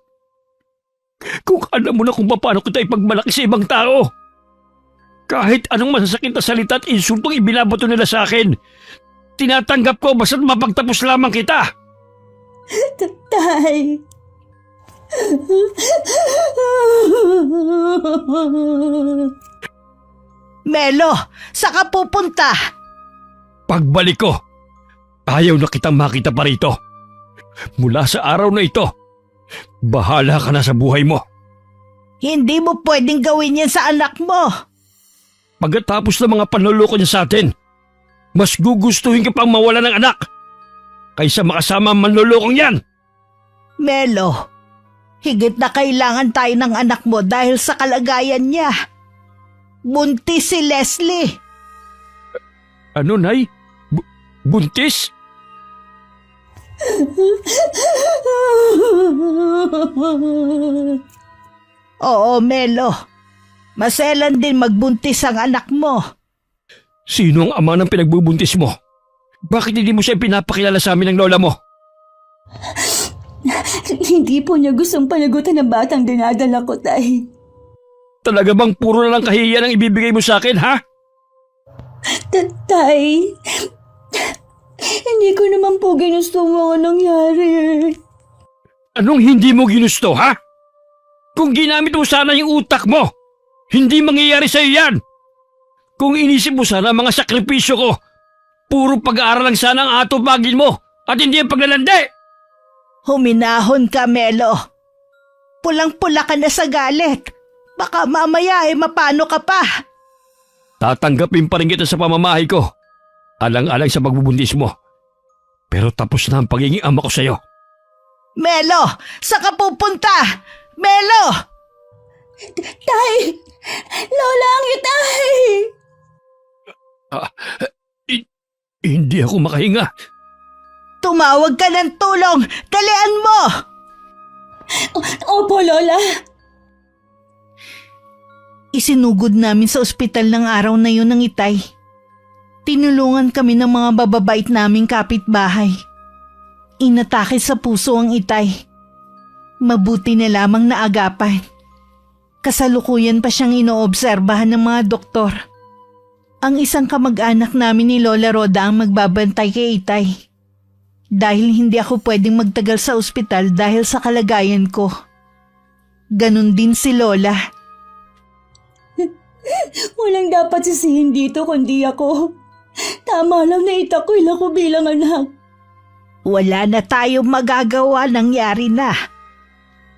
Kung alam mo na kung paano kita ipagmalaki sa ibang tao. Kahit anong masasakit na salita at insultong ibinabato nila sa akin, tinatanggap ko basta't mapagtapos lamang kita. Tay. Melo, saan ka pupunta? Pagbalik ko, ayaw na kitang makita pa rito. Mula sa araw na ito, bahala ka na sa buhay mo. Hindi mo pwedeng gawin yan sa anak mo. Pagkatapos ng mga panluloko niya sa atin, mas gugustuhin ka pang mawala ng anak kaysa makasama ang manlulokong yan. Melo, higit na kailangan tayo ng anak mo dahil sa kalagayan niya. Buntis si Leslie. Ano, Nay? Buntis? Oo, Melo. Maselan din magbuntis ang anak mo. Sino ang ama ng pinagbubuntis mo? Bakit hindi mo siya pinapakilala sa amin ng lola mo? Hindi po niya gustong panagutan ng batang dinadala ko, Tay. Talaga bang puro na lang kahihiyan ang ibibigay mo sa akin, ha? Tay, hindi ko naman po ginusto mga nangyari. Anong hindi mo ginusto, ha? Kung ginamit mo sana yung utak mo, hindi mangyayari sa'yo yan. Kung inisip mo sana ang mga sakripisyo ko, puro pag-aaral lang sana ang atupagin mo at hindi ang paglalandi. Huminahon ka, Melo. Pulang-pula ka na sa galit. Baka mamaya mapano ka pa. Tatanggapin pa rin kita sa pamamahay ko. Alang-alang sa pagbubuntis mo. Pero tapos na ang pagiging ama ko sa'yo. Melo, saan ka pupunta? Melo! Tay! Lola ang itay! Hindi ako makahinga. Tumawag ka ng tulong! Dalian mo! Opo, Lola. Isinugod namin sa ospital ng araw na yun ng itay. Tinulungan kami ng mga bababait naming kapitbahay. Inatake sa puso ang itay. Mabuti na lamang naagapan. Kasalukuyan pa siyang inoobserbahan ng mga doktor. Ang isang kamag-anak namin ni Lola Roda ang magbabantay kay itay. Dahil hindi ako pwedeng magtagal sa ospital dahil sa kalagayan ko. Ganon din si Lola. Walang dapat sisihin dito kundi ako. Tama lang na itakwil ako bilang anak. Wala na tayong magagawa, nangyari na.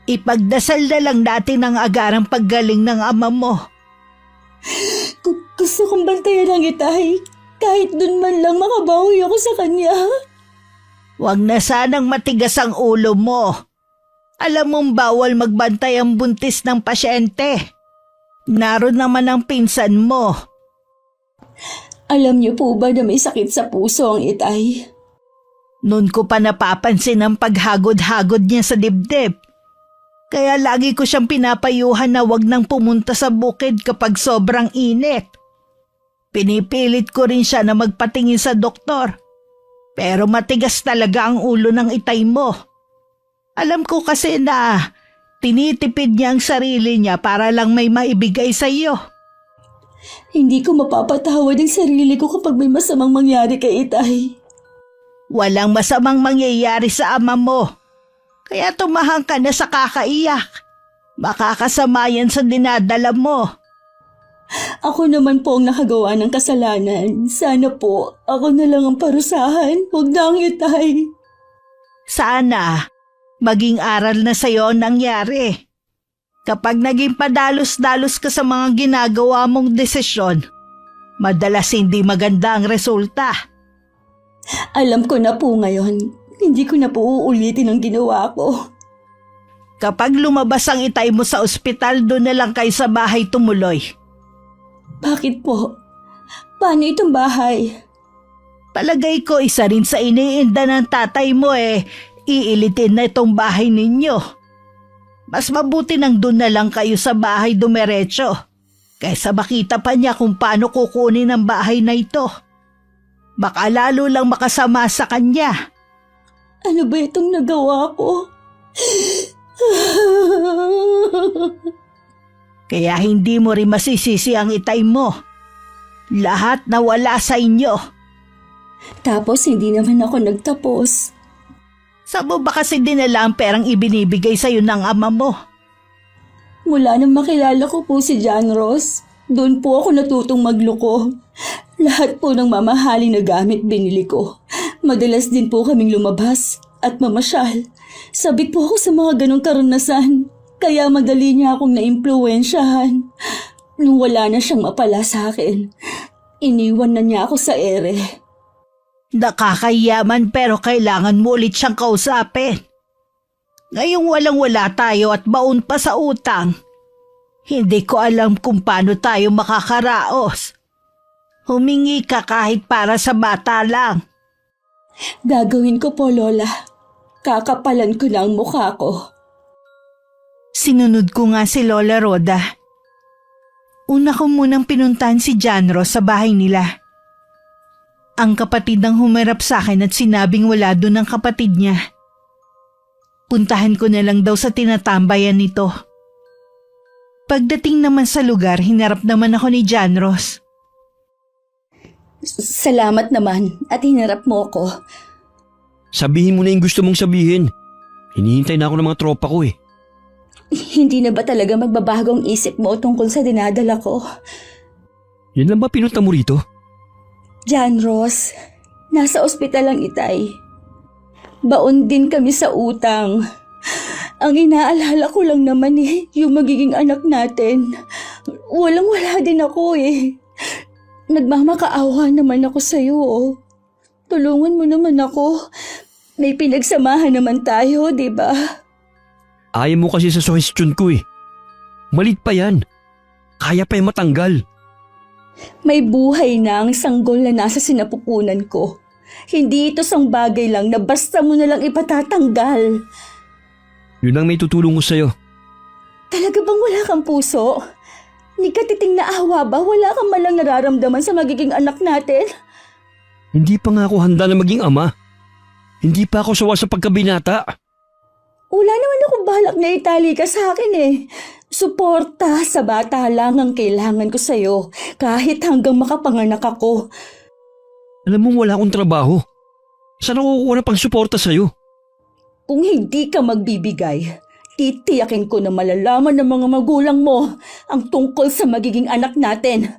Ipagdasal na lang natin ang agarang paggaling ng ama mo. Gusto kong bantayan ang itay. Kahit dun man lang makabawi ako sa kanya. Huwag na sanang matigas ang ulo mo. Alam mong bawal magbantay ang buntis ng pasyente. Naroon naman ang pinsan mo. Alam niyo po ba na may sakit sa puso ang itay? Noon ko pa napapansin ang paghagod-hagod niya sa dibdib. Kaya lagi ko siyang pinapayuhan na wag nang pumunta sa bukid kapag sobrang init. Pinipilit ko rin siya na magpatingin sa doktor. Pero matigas talaga ang ulo ng itay mo. Alam ko kasi na tinitipid niya ang sarili niya para lang may maibigay sa iyo. Hindi ko mapapatawad ang sarili ko kapag may masamang mangyari kay Itay. Walang masamang mangyayari sa ama mo. Kaya tumahang ka na sa kakaiyak. Makakasama yan sa dinadala mo. Ako naman po ang nakagawa ng kasalanan. Sana po, ako na lang ang parusahan. Huwag na ang Itay. Sana, maging aral na sa'yo ang nangyari. Kapag naging padalos-dalos ka sa mga ginagawa mong desisyon, madalas hindi maganda ang resulta. Alam ko na po ngayon. Hindi ko na po uulitin ang ginawa ko. Kapag lumabas ang itay mo sa ospital, doon na lang kayo sa bahay tumuloy. Bakit po? Paano itong bahay? Palagay ko isa rin sa iniinda ng tatay mo iilitin na itong bahay ninyo. Mas mabuti nang doon na lang kayo sa bahay dumiretso, kaysa makita pa niya kung paano kukunin ang bahay na ito. Baka lalo lang makasama sa kanya. Ano ba itong nagawa ko? Kaya hindi mo rin masisisi ang itay mo. Lahat nawala sa inyo. Tapos hindi naman ako nagtapos. Saan mo ba kasi dinala ang perang ibinibigay sa'yo ng ama mo? Mula nang makilala ko po si John Ross, doon po ako natutong magloko. Lahat po ng mamahaling na gamit binili ko. Madalas din po kaming lumabas at mamasyal. Sabik po ako sa mga ganong karanasan. Kaya madali niya akong naimpluwensyahan. Nung wala na siyang mapala sa akin, iniwan na niya ako sa ere. Nakakayaman pero kailangan mo ulit siyang kausapin. Ngayong walang-wala tayo at baon pa sa utang, hindi ko alam kung paano tayo makakaraos. Humingi ka kahit para sa bata lang. Gagawin ko po, Lola. Kakapalan ko na ang mukha ko. Sinunod ko nga si Lola Roda. Una ko munang pinuntahan si Janro sa bahay nila. Ang kapatid ang humarap sa akin at sinabing wala doon ang kapatid niya. Puntahan ko na lang daw sa tinatambayan nito. Pagdating naman sa lugar, hinarap naman ako ni Janros. Salamat naman at hinarap mo ako. Sabihin mo na yung gusto mong sabihin. Hinihintay na ako ng mga tropa ko Hindi na ba talaga magbabago ang isip mo tungkol sa dinadala ko? Yan lang ba pinunta mo rito? John Ross, nasa ospital ang Itay. Baon din kami sa utang. Ang inaalala ko lang naman yung magiging anak natin. Walang-wala din ako Nagmamakaawa naman ako sa'yo Tulungan mo naman ako. May pinagsamahan naman tayo, di ba? Ayaw mo kasi sa suhestyon ko Malit pa yan. Kaya pa yung matanggal. May buhay na ang sanggol na nasa sinapupunan ko. Hindi ito sang bagay lang na basta mo na lang ipatatanggal. Yun ang may tutulong ko sa'yo. Talaga bang wala kang puso? Ni katiting na awa ba? Wala kang malang nararamdaman sa magiging anak natin? Hindi pa nga ako handa na maging ama. Hindi pa ako sawa sa pagkabinata. Wala naman akong balak na itali ka sa akin Suporta sa bata lang ang kailangan ko sa'yo kahit hanggang makapanganak ako. Alam mo wala akong trabaho. Saan ako kukuha ng pang-suporta sa'yo? Kung hindi ka magbibigay, titiyakin ko na malalaman ng mga magulang mo ang tungkol sa magiging anak natin.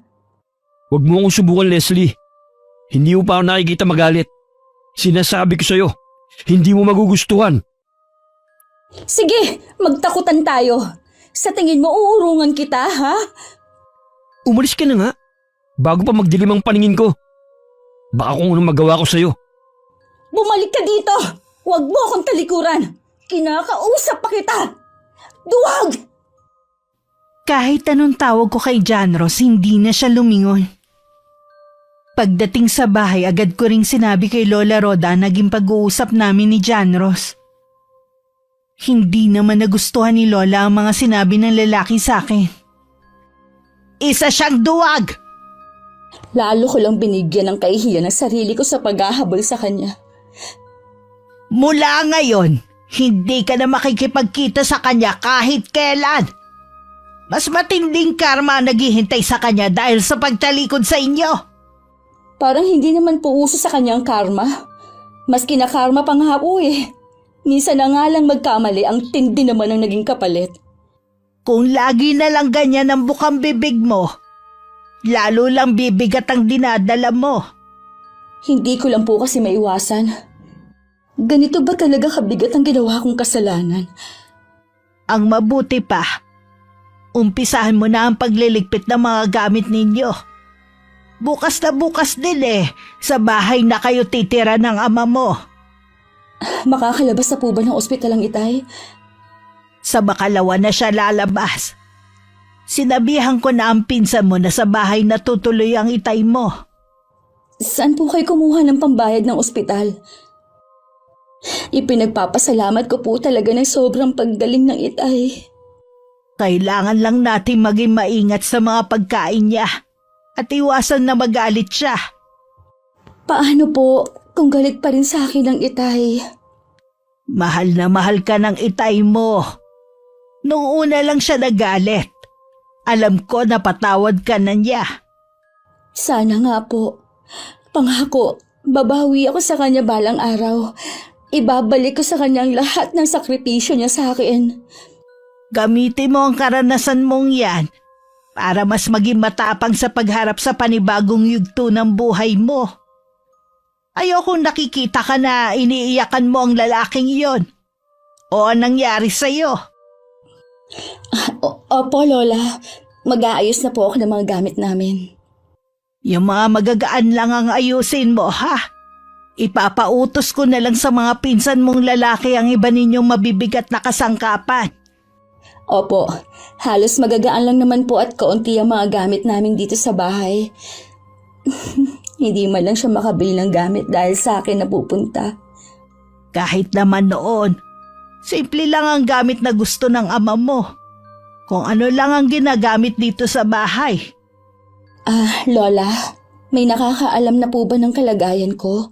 Huwag mo akong subukan, Leslie. Hindi mo pa ako nakikita magalit. Sinasabi ko sa'yo, hindi mo magugustuhan. Sige, magtakutan tayo. Sa tingin mo uurungan kita, ha? Umalis ka na nga, bago pa magdilim ang paningin ko. Baka kung anong magawa ko sa'yo. Bumalik ka dito! Huwag mo akong talikuran! Kinakausap pa kita! Duwag! Kahit anong tawag ko kay Janros, hindi na siya lumingon. Pagdating sa bahay, agad ko ring sinabi kay Lola Roda ang naging pag-uusap namin ni John Ross. Hindi naman nagustuhan ni Lola ang mga sinabi ng lalaki sa akin. Isa siyang duwag! Lalo ko lang binigyan ng kahihiyan ng sarili ko sa paghahabol sa kanya. Mula ngayon, hindi ka na makikipagkita sa kanya kahit kailan. Mas matinding karma ang naghihintay sa kanya dahil sa pagtalikod sa inyo. Parang hindi naman po uso sa kanyang karma. Mas kinakarma pa nga po eh. Minsan na nga lang magkamali, ang tindi naman ang naging kapalit. Kung lagi na lang ganyan ang bukang bibig mo, lalo lang bibigat ang dinadala mo. Hindi ko lang po kasi maiwasan. Ganito ba talaga kabigat ang ginawa kong kasalanan? Ang mabuti pa, umpisahan mo na ang pagliligpit ng mga gamit ninyo. Bukas na bukas din sa bahay na kayo titira ng ama mo. Makakalabas na po ba ng ospital ang itay? Sa Bakalawa na siya lalabas. Sinabihan ko na ang pinsan mo na sa bahay na tutuloy ang itay mo. Saan po kayo kumuha ng pambayad ng ospital? Ipinagpapasalamat ko po talaga ng sobrang paggaling ng itay. Kailangan lang natin maging maingat sa mga pagkain niya at iwasan na magalit siya. Paano po kung galit pa rin sa akin ang itay? Mahal na mahal ka ng itay mo. Noong una lang siya nagalit. Alam ko na patawad ka na niya. Sana nga po. Pangako, babawi ako sa kanya balang araw. Ibabalik ko sa kanyang lahat ng sakripisyo niya sa akin. Gamitin mo ang karanasan mong yan para mas maging matapang sa pagharap sa panibagong yugto ng buhay mo. Ayokong nakikita ka na iniiyakan mo ang lalaking iyon. O anong nangyari sa'yo? Opo, Lola. Mag-aayos na po ako ng mga gamit namin. Yung mga magagaan lang ang ayusin mo, ha? Ipapautos ko na lang sa mga pinsan mong lalaki ang iba ninyong mabibigat na kasangkapan. Opo, halos magagaan lang naman po at kaunti ang mga gamit namin dito sa bahay. Hindi man lang siya makabili ng gamit dahil sa akin napupunta. Kahit naman noon, simple lang ang gamit na gusto ng ama mo. Kung ano lang ang ginagamit dito sa bahay. Lola, may nakakaalam na po ba ng kalagayan ko?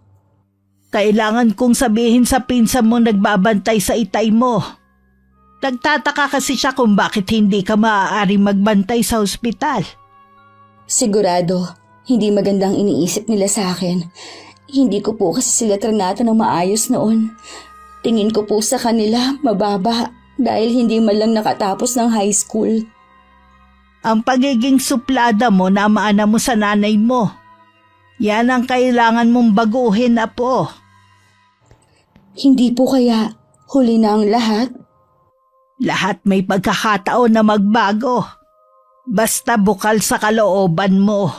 Kailangan kong sabihin sa pinsan mo nagbabantay sa itay mo. Nagtataka kasi siya kung bakit hindi ka maaaring magbantay sa ospital. Sigurado, hindi magandang iniisip nila sa akin. Hindi ko po kasi sila trinato ng maayos noon. Tingin ko po sa kanila mababa dahil hindi man lang nakatapos ng high school. Ang pagiging suplada mo na maana mo sa nanay mo. Yan ang kailangan mong baguhin, apo. Hindi po kaya huli na ang lahat? Lahat may pagkakataon na magbago. Basta bukal sa kalooban mo.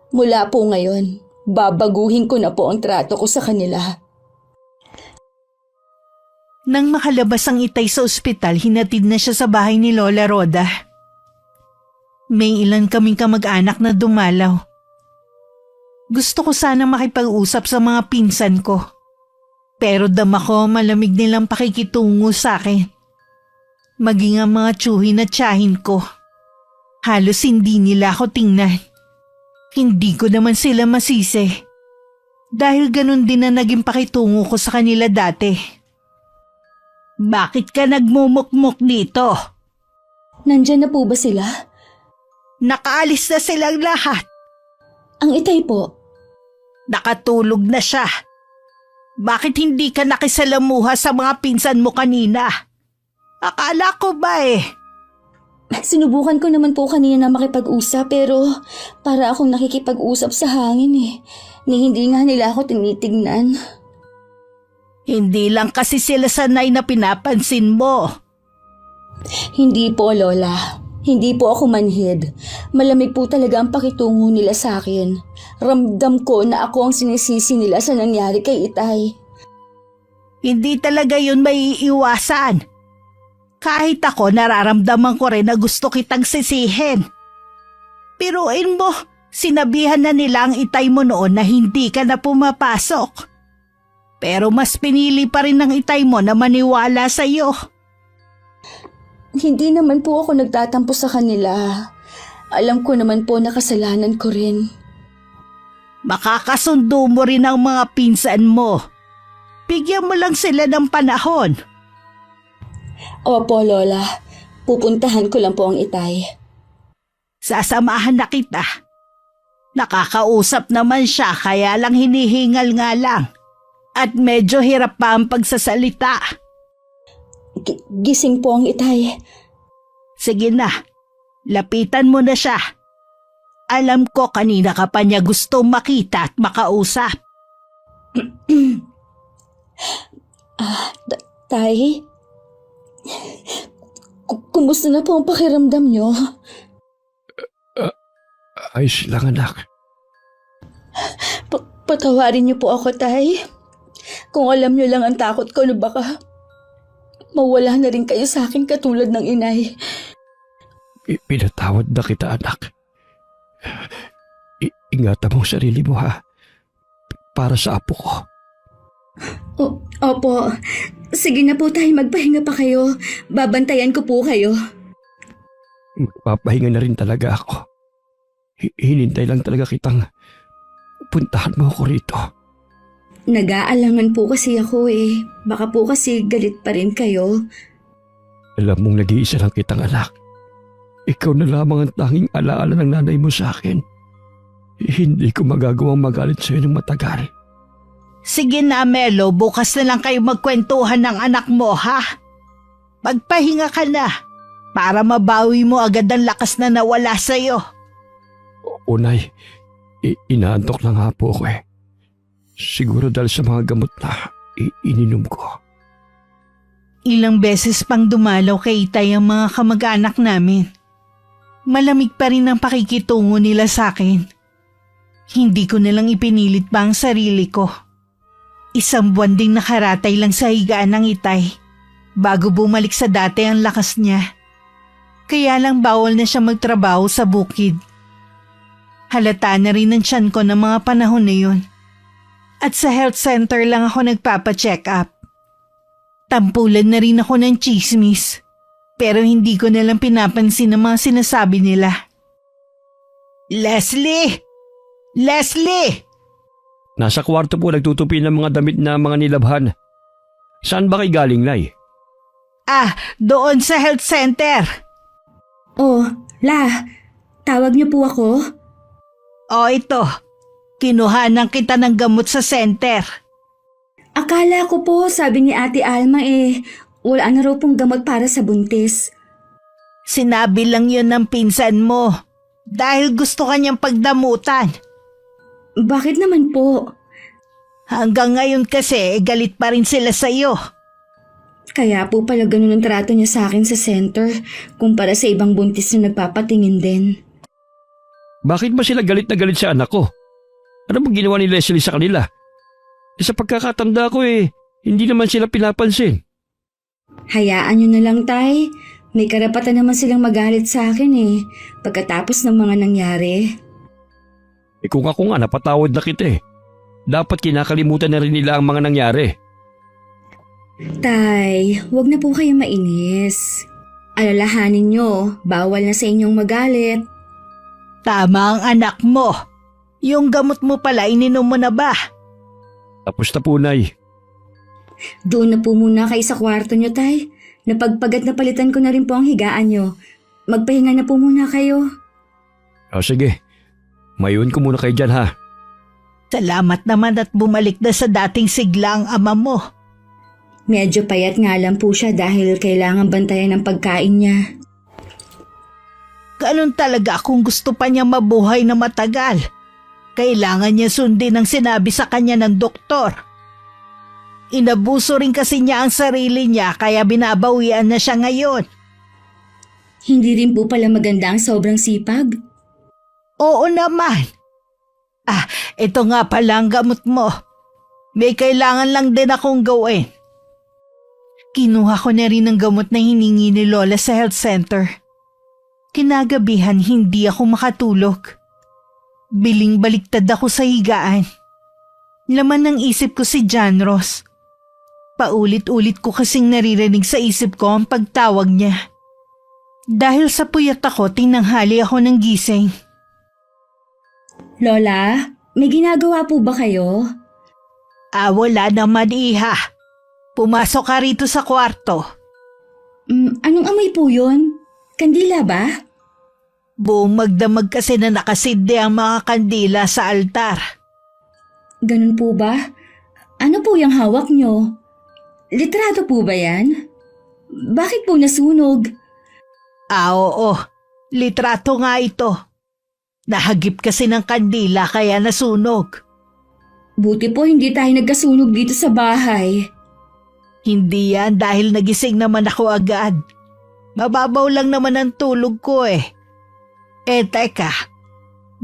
Mula po ngayon, babaguhin ko na po ang trato ko sa kanila. Nang makalabas ang itay sa ospital, hinatid na siya sa bahay ni Lola Roda. May ilan kaming kamag-anak na dumalaw. Gusto ko sana makipag-usap sa mga pinsan ko. Pero dama ko malamig nilang pakikitungo sa akin. Maging ang mga tsuhin at tiyahin ko. Halos hindi nila ako tingnan. Hindi ko naman sila masisi. Dahil ganun din na naging pakitungo ko sa kanila dati. Bakit ka nagmumukmuk dito? Nandyan na po ba sila? Nakaalis na silang lahat. Ang itay po. Nakatulog na siya. Bakit hindi ka nakisalamuha sa mga pinsan mo kanina? Akala ko ba Sinubukan ko naman po kanina na makipag-usap pero para akong nakikipag-usap sa hangin Ni hindi nga nila ako tinitignan. Hindi lang kasi sila sanay na pinapansin mo. Hindi po, Lola. Hindi po ako manhid. Malamig po talaga ang pakitungo nila sa akin. Ramdam ko na ako ang sinisisi nila sa nangyari kay Itay. Hindi talaga yun maiiwasan. Kahit ako nararamdaman ko rin na gusto kitang sisihin. Piruin mo, Sinabihan na nila ang itay mo noon na hindi ka na pumapasok. Pero mas pinili pa rin ng itay mo na maniwala sa iyo. Hindi naman po ako nagtatampo sa kanila. Alam ko naman po na kasalanan ko rin. Makakasundo mo rin ang mga pinsan mo. Bigyan mo lang sila ng panahon. Opo, Lola. Pupuntahan ko lang po ang itay. Sasamahan na kita. Nakakausap naman siya kaya lang hinihingal nga lang. At medyo hirap pa ang pagsasalita. Gising po ang itay. Sige na, lapitan mo na siya. Alam ko kanina ka pa niya gusto makita at makausap. Tay? Kumusta na po ang pakiramdam niyo? Ayos lang, anak. Patawarin niyo po ako, Tay. Kung alam niyo lang ang takot ko na baka mawala na rin kayo sa akin katulad ng inay. Pinatawad na kita, anak. Ingatan mo ang sarili mo, ha? Para sa apo ko. Opo. Sige na po, Tay. Magpahinga pa kayo. Babantayan ko po kayo. Magpapahinga na rin talaga ako. Hinintay lang talaga kitang puntahan mo ako rito. Nag-aalangan po kasi ako eh. Baka po kasi galit pa rin kayo. Alam mong nag-iisa lang kitang anak. Ikaw na lamang ang tanging alaala ng nanay mo sa akin. Hindi ko magagawang magalit sa'yo ng matagal. Sige na, Melo, bukas na lang kayo magkwentuhan ng anak mo, ha? Magpahinga ka na para mabawi mo agad ang lakas na nawala sa'yo. Unay, inaantok na nga po ako eh. Siguro dahil sa mga gamot na ininom ko. Ilang beses pang dumalaw kay Itay ang mga kamag-anak namin. Malamig pa rin ang pakikitungo nila sa akin. Hindi ko nalang ipinilit pa ang sarili ko. Isang buwan ding nakaratay lang sa higaan ng Itay bago bumalik sa dati ang lakas niya. Kaya lang bawal na siya magtrabaho sa bukid. Halata na rin ang tiyan ko ng mga panahon na yun. At sa health center lang ako nagpapa-check up. Tampulan na rin ako ng chismis. Pero hindi ko nalang pinapansin ang mga sinasabi nila. Leslie! Leslie! Nasa kwarto po nagtutupi ng mga damit na mga nilabhan. Saan ba kayo galing, Nay? Doon sa health center. Oh, La, tawag niyo po ako? Ito. Kinuhanan kita ng gamot sa center. Akala ko po, sabi ni Ate Alma wala na raw pong gamot para sa buntis. Sinabi lang yun ng pinsan mo dahil gusto kanyang pagdamutan. Bakit naman po? Hanggang ngayon kasi galit pa rin sila sa iyo. Kaya po pala ganun ang trato niya sa akin sa center kumpara sa ibang buntis na nagpapatingin din. Bakit ba sila galit na galit sa anak ko? Ano bang ginawa ni Leslie sa kanila? Sa pagkakatanda ko hindi naman sila pinapansin. Hayaan niyo na lang, Tay. May karapatan naman silang magalit sa akin pagkatapos ng mga nangyari. Kung ako nga napatawad na kita dapat kinakalimutan na rin nila ang mga nangyari. Tay, wag na po kayo mainis. Alalahanin niyo, bawal na sa inyong magalit. Tama ang anak mo. Yung gamot mo pala, ininom mo na ba? Tapos na po, Nay. Doon na po muna kayo sa kwarto niyo, Tay. Napagpagat na palitan ko na rin po ang higaan niyo. Magpahinga na po muna kayo. Sige. Mayun ko muna kayo dyan, ha? Salamat naman at bumalik na sa dating sigla ang ama mo. Medyo payat nga lang po siya dahil kailangan bantayan ng pagkain niya. Ganun talaga kung gusto pa niya mabuhay na matagal. Kailangan niya sundin ang sinabi sa kanya ng doktor. Inabuso rin kasi niya ang sarili niya kaya binabawian na siya ngayon. Hindi rin po pala maganda ang sobrang sipag? Oo naman. Ito nga pala ang gamot mo. May kailangan lang din akong gawin. Kinuha ko na rin ang gamot na hiningi ni Lola sa health center. Kinagabihan hindi ako makatulog. Biling baliktad ako sa higaan. Laman ng isip ko si John Ross. Paulit-ulit ko kasing naririnig sa isip ko ang pagtawag niya. Dahil sa puyat ako, tinanghali ako ng gising. Lola, may ginagawa po ba kayo? Wala naman, iha. Pumasok ka rito sa kwarto. Anong amoy po yun? Kandila ba? Buong magdamag kasi na nakasindi ang mga kandila sa altar. Ganun po ba? Ano po yung hawak nyo? Litrato po ba yan? Bakit po nasunog? Oo. Litrato nga ito. Nahagip kasi ng kandila kaya nasunog. Buti po hindi tayo nagkasunog dito sa bahay. Hindi yan dahil nagising naman ako agad. Mababaw lang naman ang tulog ko eh. Teka.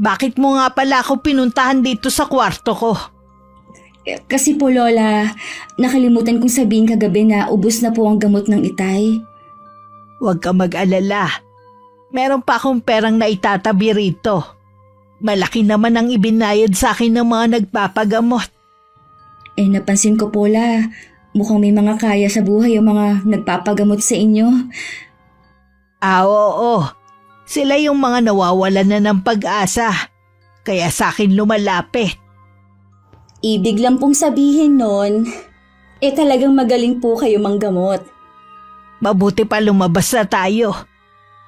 Bakit mo nga pala ako pinuntahan dito sa kwarto ko? Kasi po Lola, nakalimutan kong sabihin kagabi na ubos na po ang gamot ng itay. Huwag ka mag-alala. Meron pa akong perang naitatabi rito. Malaki naman ang ibinayad sa akin ng mga nagpapagamot. Napansin ko po mukhang may mga kaya sa buhay yung mga nagpapagamot sa inyo. Oo. Sila yung mga nawawalan na ng pag-asa. Kaya sa akin lumalapit. Ibig lang pong sabihin nun, talagang magaling po kayo manggamot. Mabuti pa lumabas na tayo.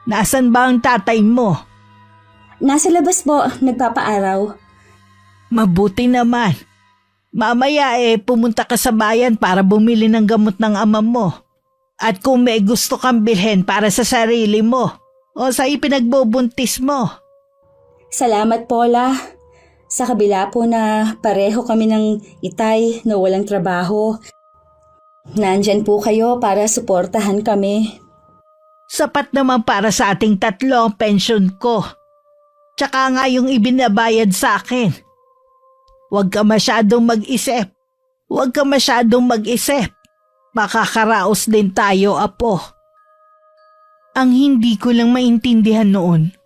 Nasaan ba ang tatay mo? Nasa labas po, nagpapaaraw. Mabuti naman. Mamaya pumunta ka sa bayan para bumili ng gamot ng ama mo. At kung may gusto kang bilhin para sa sarili mo o sa ipinagbubuntis mo. Salamat po Sa kabila po na pareho kami ng itay na walang trabaho, nandyan po kayo para suportahan kami. Sapat naman para sa ating tatlo ang pensyon ko. Tsaka nga yung ibinabayad sa akin. Huwag ka masyadong mag-isip. Makakaraos din tayo, apo. Ang hindi ko lang maintindihan noon,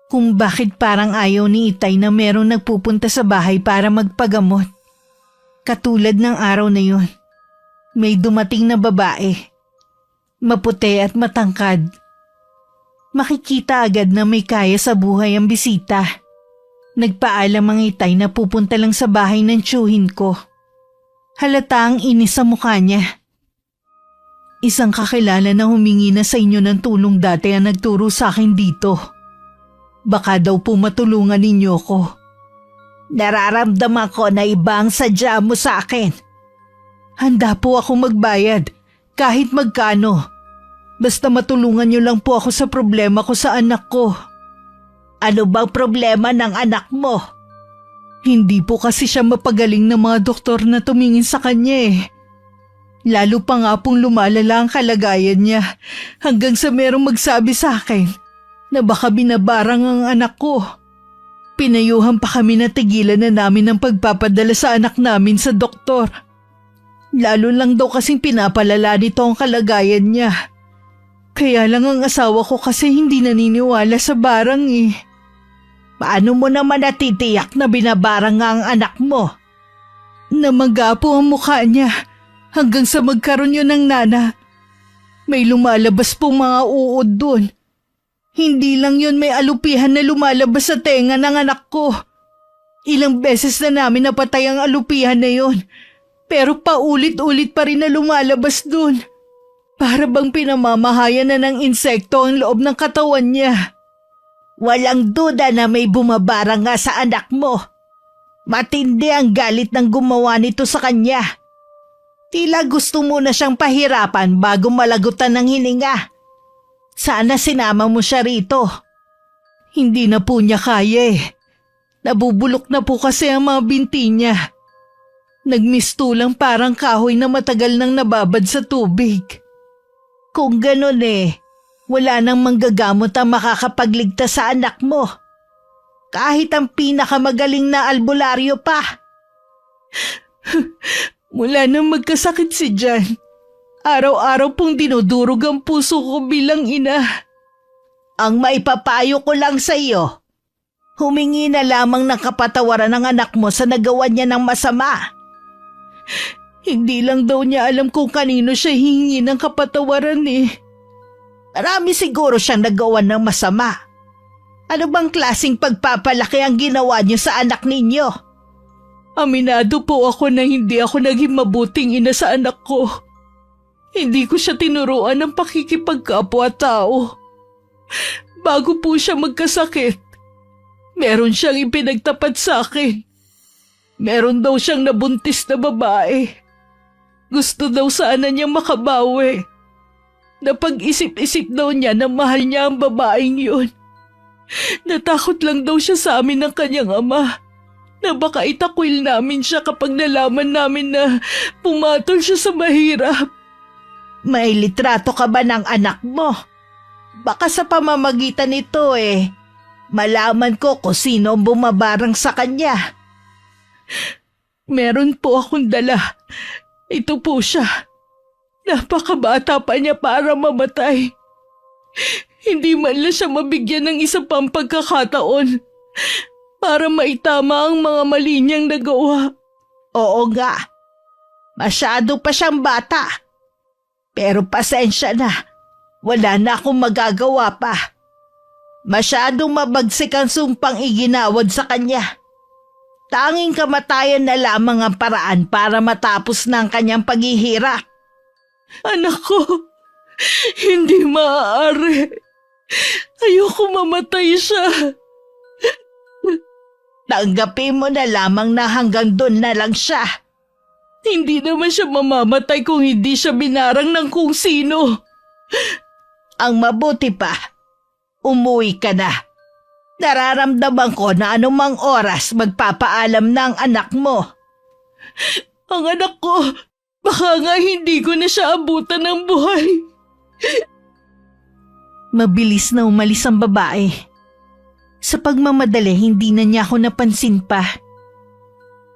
kung bakit parang ayaw ni Itay na merong nagpupunta sa bahay para magpagamot. Katulad ng araw na yun, may dumating na babae. Maputi at matangkad. Makikita agad na may kaya sa buhay ang bisita. Nagpaalam ang Itay na pupunta lang sa bahay ng tiyuhin ko. Halata ang inis sa mukha niya. Isang kakilala na humingi na sa inyo ng tulong dati ang nagturo sa akin dito. Baka daw po matulungan ninyo ko. Nararamdaman ko na iba ang sadya mo sa akin. Handa po ako magbayad, kahit magkano. Basta matulungan niyo lang po ako sa problema ko sa anak ko. Ano bang problema ng anak mo? Hindi po kasi siya mapagaling na mga doktor na tumingin sa kanya eh. Lalo pa nga pong lumalala ang kalagayan niya hanggang sa merong magsabi sa akin na baka binabarang ang anak ko. Pinayuhan pa kami na tigilan na namin ang pagpapadala sa anak namin sa doktor. Lalo lang daw kasing pinapalala nito ang kalagayan niya. Kaya lang ang asawa ko kasi hindi naniniwala sa barang eh. Paano mo naman natitiyak na binabarang nga ang anak mo? Namaga po ang mukha niya hanggang sa magkaroon yun ng nana. May lumalabas pong mga uod doon. Hindi lang yun, may alupihan na lumalabas sa tenga ng anak ko. Ilang beses na namin napatay ang alupihan na yun. Pero paulit-ulit pa rin na lumalabas doon. Para bang pinamamahayan na ng insekto ang loob ng katawan niya. Walang duda na may bumabarang nga sa anak mo. Matindi ang galit ng gumawa nito sa kanya. Tila gusto mo na siyang pahirapan bago malagutan ng hininga. Sana sinama mo siya rito. Hindi na po niya kaya eh. Nabubulok na po kasi ang mga binti niya. Nagmistulang parang kahoy na matagal nang nababad sa tubig. Kung ganon wala nang manggagamot ang makakapagligtas sa anak mo. Kahit ang pinakamagaling na albularyo pa. Mula nang magkasakit si Jan, araw-araw pong dinudurog ang puso ko bilang ina. Ang maipapayo ko lang sa iyo, Humingi na lamang ng kapatawaran ng anak mo sa nagawa niya ng masama. Hindi lang daw niya alam kung kanino siya hihingi ng kapatawaran eh. Marami siguro siyang nagawa ng masama. Ano bang klaseng pagpapalaki ang ginawa niyo sa anak ninyo? Aminado po ako na hindi ako naging mabuting ina sa anak ko. Hindi ko siya tinuruan ng pakikipagkapwa-tao. Bago po siya magkasakit, meron siyang ipinagtapat sa akin. Meron daw siyang nabuntis na babae. Gusto daw sana niyang makabawi. Napag-isip-isip daw niya na mahal niya ang babaeng yun. Natakot lang daw siya sa amin ng kanyang ama na baka itakwil namin siya kapag nalaman namin na pumatol siya sa mahirap. May litrato ka ba ng anak mo? Baka sa pamamagitan nito malaman ko kung sino ang bumabarang sa kanya. Meron po akong dala. Ito po siya. Napakabata pa niya para mamatay. Hindi man lang siya mabigyan ng isa pang pagkakataon para maitama ang mga mali niyang nagawa. Oo nga. Masyado pa siyang bata. Pero pasensya na. Wala na akong magagawa pa. Masyadong mabagsik ang sumpang iginawad sa kanya. Tanging kamatayan na lamang ang paraan para matapos na ang kanyang paghihirap. Anak ko, hindi maaari. Ayoko mamatay siya. Tanggapin mo na lamang na hanggang doon na lang siya. Hindi naman siya mamamatay kung hindi siya binarang ng kung sino. Ang mabuti pa, umuwi ka na. Nararamdaman ko na anumang oras magpapaalam na ang anak mo. Ang anak ko, baka nga hindi ko na siya abutan ng buhay. Mabilis na umalis ang babae. Sa pagmamadali, hindi na niya ako napansin pa.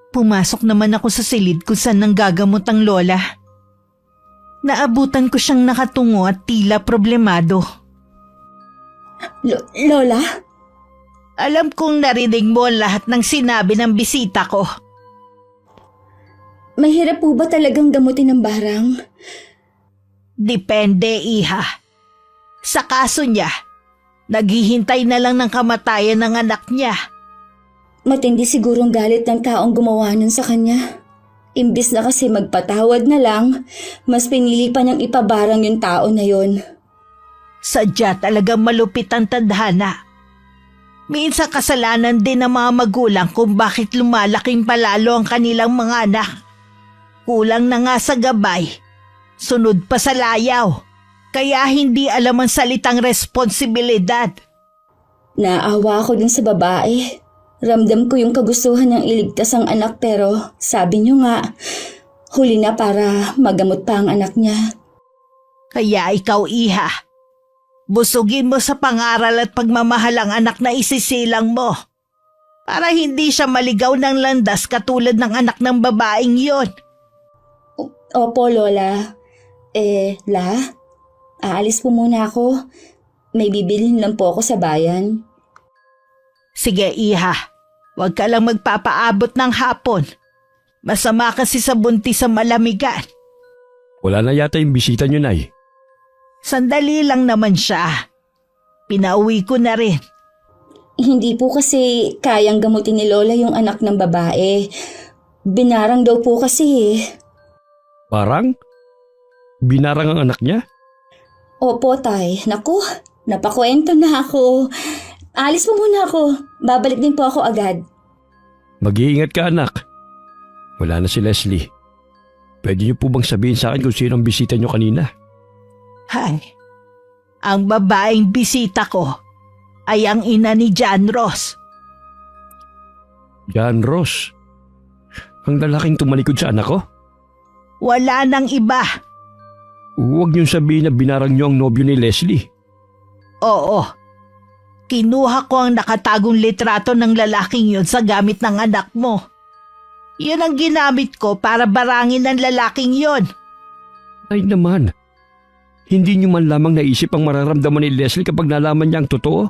Pumasok naman ako sa silid kung saan nanggagamot ang lola. Naabutan ko siyang nakatungo at tila problemado. Lola? Alam kong narinig mo ang lahat ng sinabi ng bisita ko. Mahirap po ba talagang gamutin ng barang? Depende, iha. Sa kaso niya, naghihintay na lang ng kamatayan ng anak niya. Matindi sigurong galit ng taong gumawa nun sa kanya. Imbis na kasi magpatawad na lang, mas pinili pa niyang ipabarang yung tao na yon. Sadya talagang malupit ang tadhana. Minsan kasalanan din ng mga magulang kung bakit lumalaking palalo ang kanilang mga anak. Kulang na nga sa gabay, sunod pa sa layaw, kaya hindi alam ang salitang responsibilidad. Naawa ako din sa babae. Ramdam ko yung kagustuhan niyang iligtas ang anak pero sabi niyo nga, huli na para magamot pa ang anak niya. Kaya ikaw, iha, busugin mo sa pangaral at pagmamahal ang anak na isisilang mo para hindi siya maligaw ng landas katulad ng anak ng babaeng yon. Opo, Lola. Aalis po muna ako. May bibilhin lang po ako sa bayan. Sige, iha. Huwag ka lang magpapaabot ng hapon. Masama kasi sa buntis sa malamigan. Wala na yata yung bisita nyo, Nay. Sandali lang naman siya. Pinauwi ko na rin. Hindi po kasi kayang gamutin ni Lola yung anak ng babae. Binarang daw po kasi. Parang? Binarang ang anak niya? Opo, Tay. Naku, napakwento na ako. Alis po muna ako. Babalik din po ako agad. Mag-iingat ka, anak. Wala na si Leslie. Pwede niyo po bang sabihin sa akin kung sino ang bisita niyo kanina? Hay, ang babaeng bisita ko ay ang ina ni John Ross. John Ross? Ang lalaking tumalikod sa anak ko? Wala nang iba. Huwag niyong sabihin na binarang niyo ang nobyo ni Leslie. Oo. Kinuha ko ang nakatagong litrato ng lalaking yun sa gamit ng anak mo. Yun ang ginamit ko para barangin ang lalaking yon. Ay naman, hindi niyo man lamang naisip ang mararamdaman ni Leslie kapag nalaman niya ang totoo?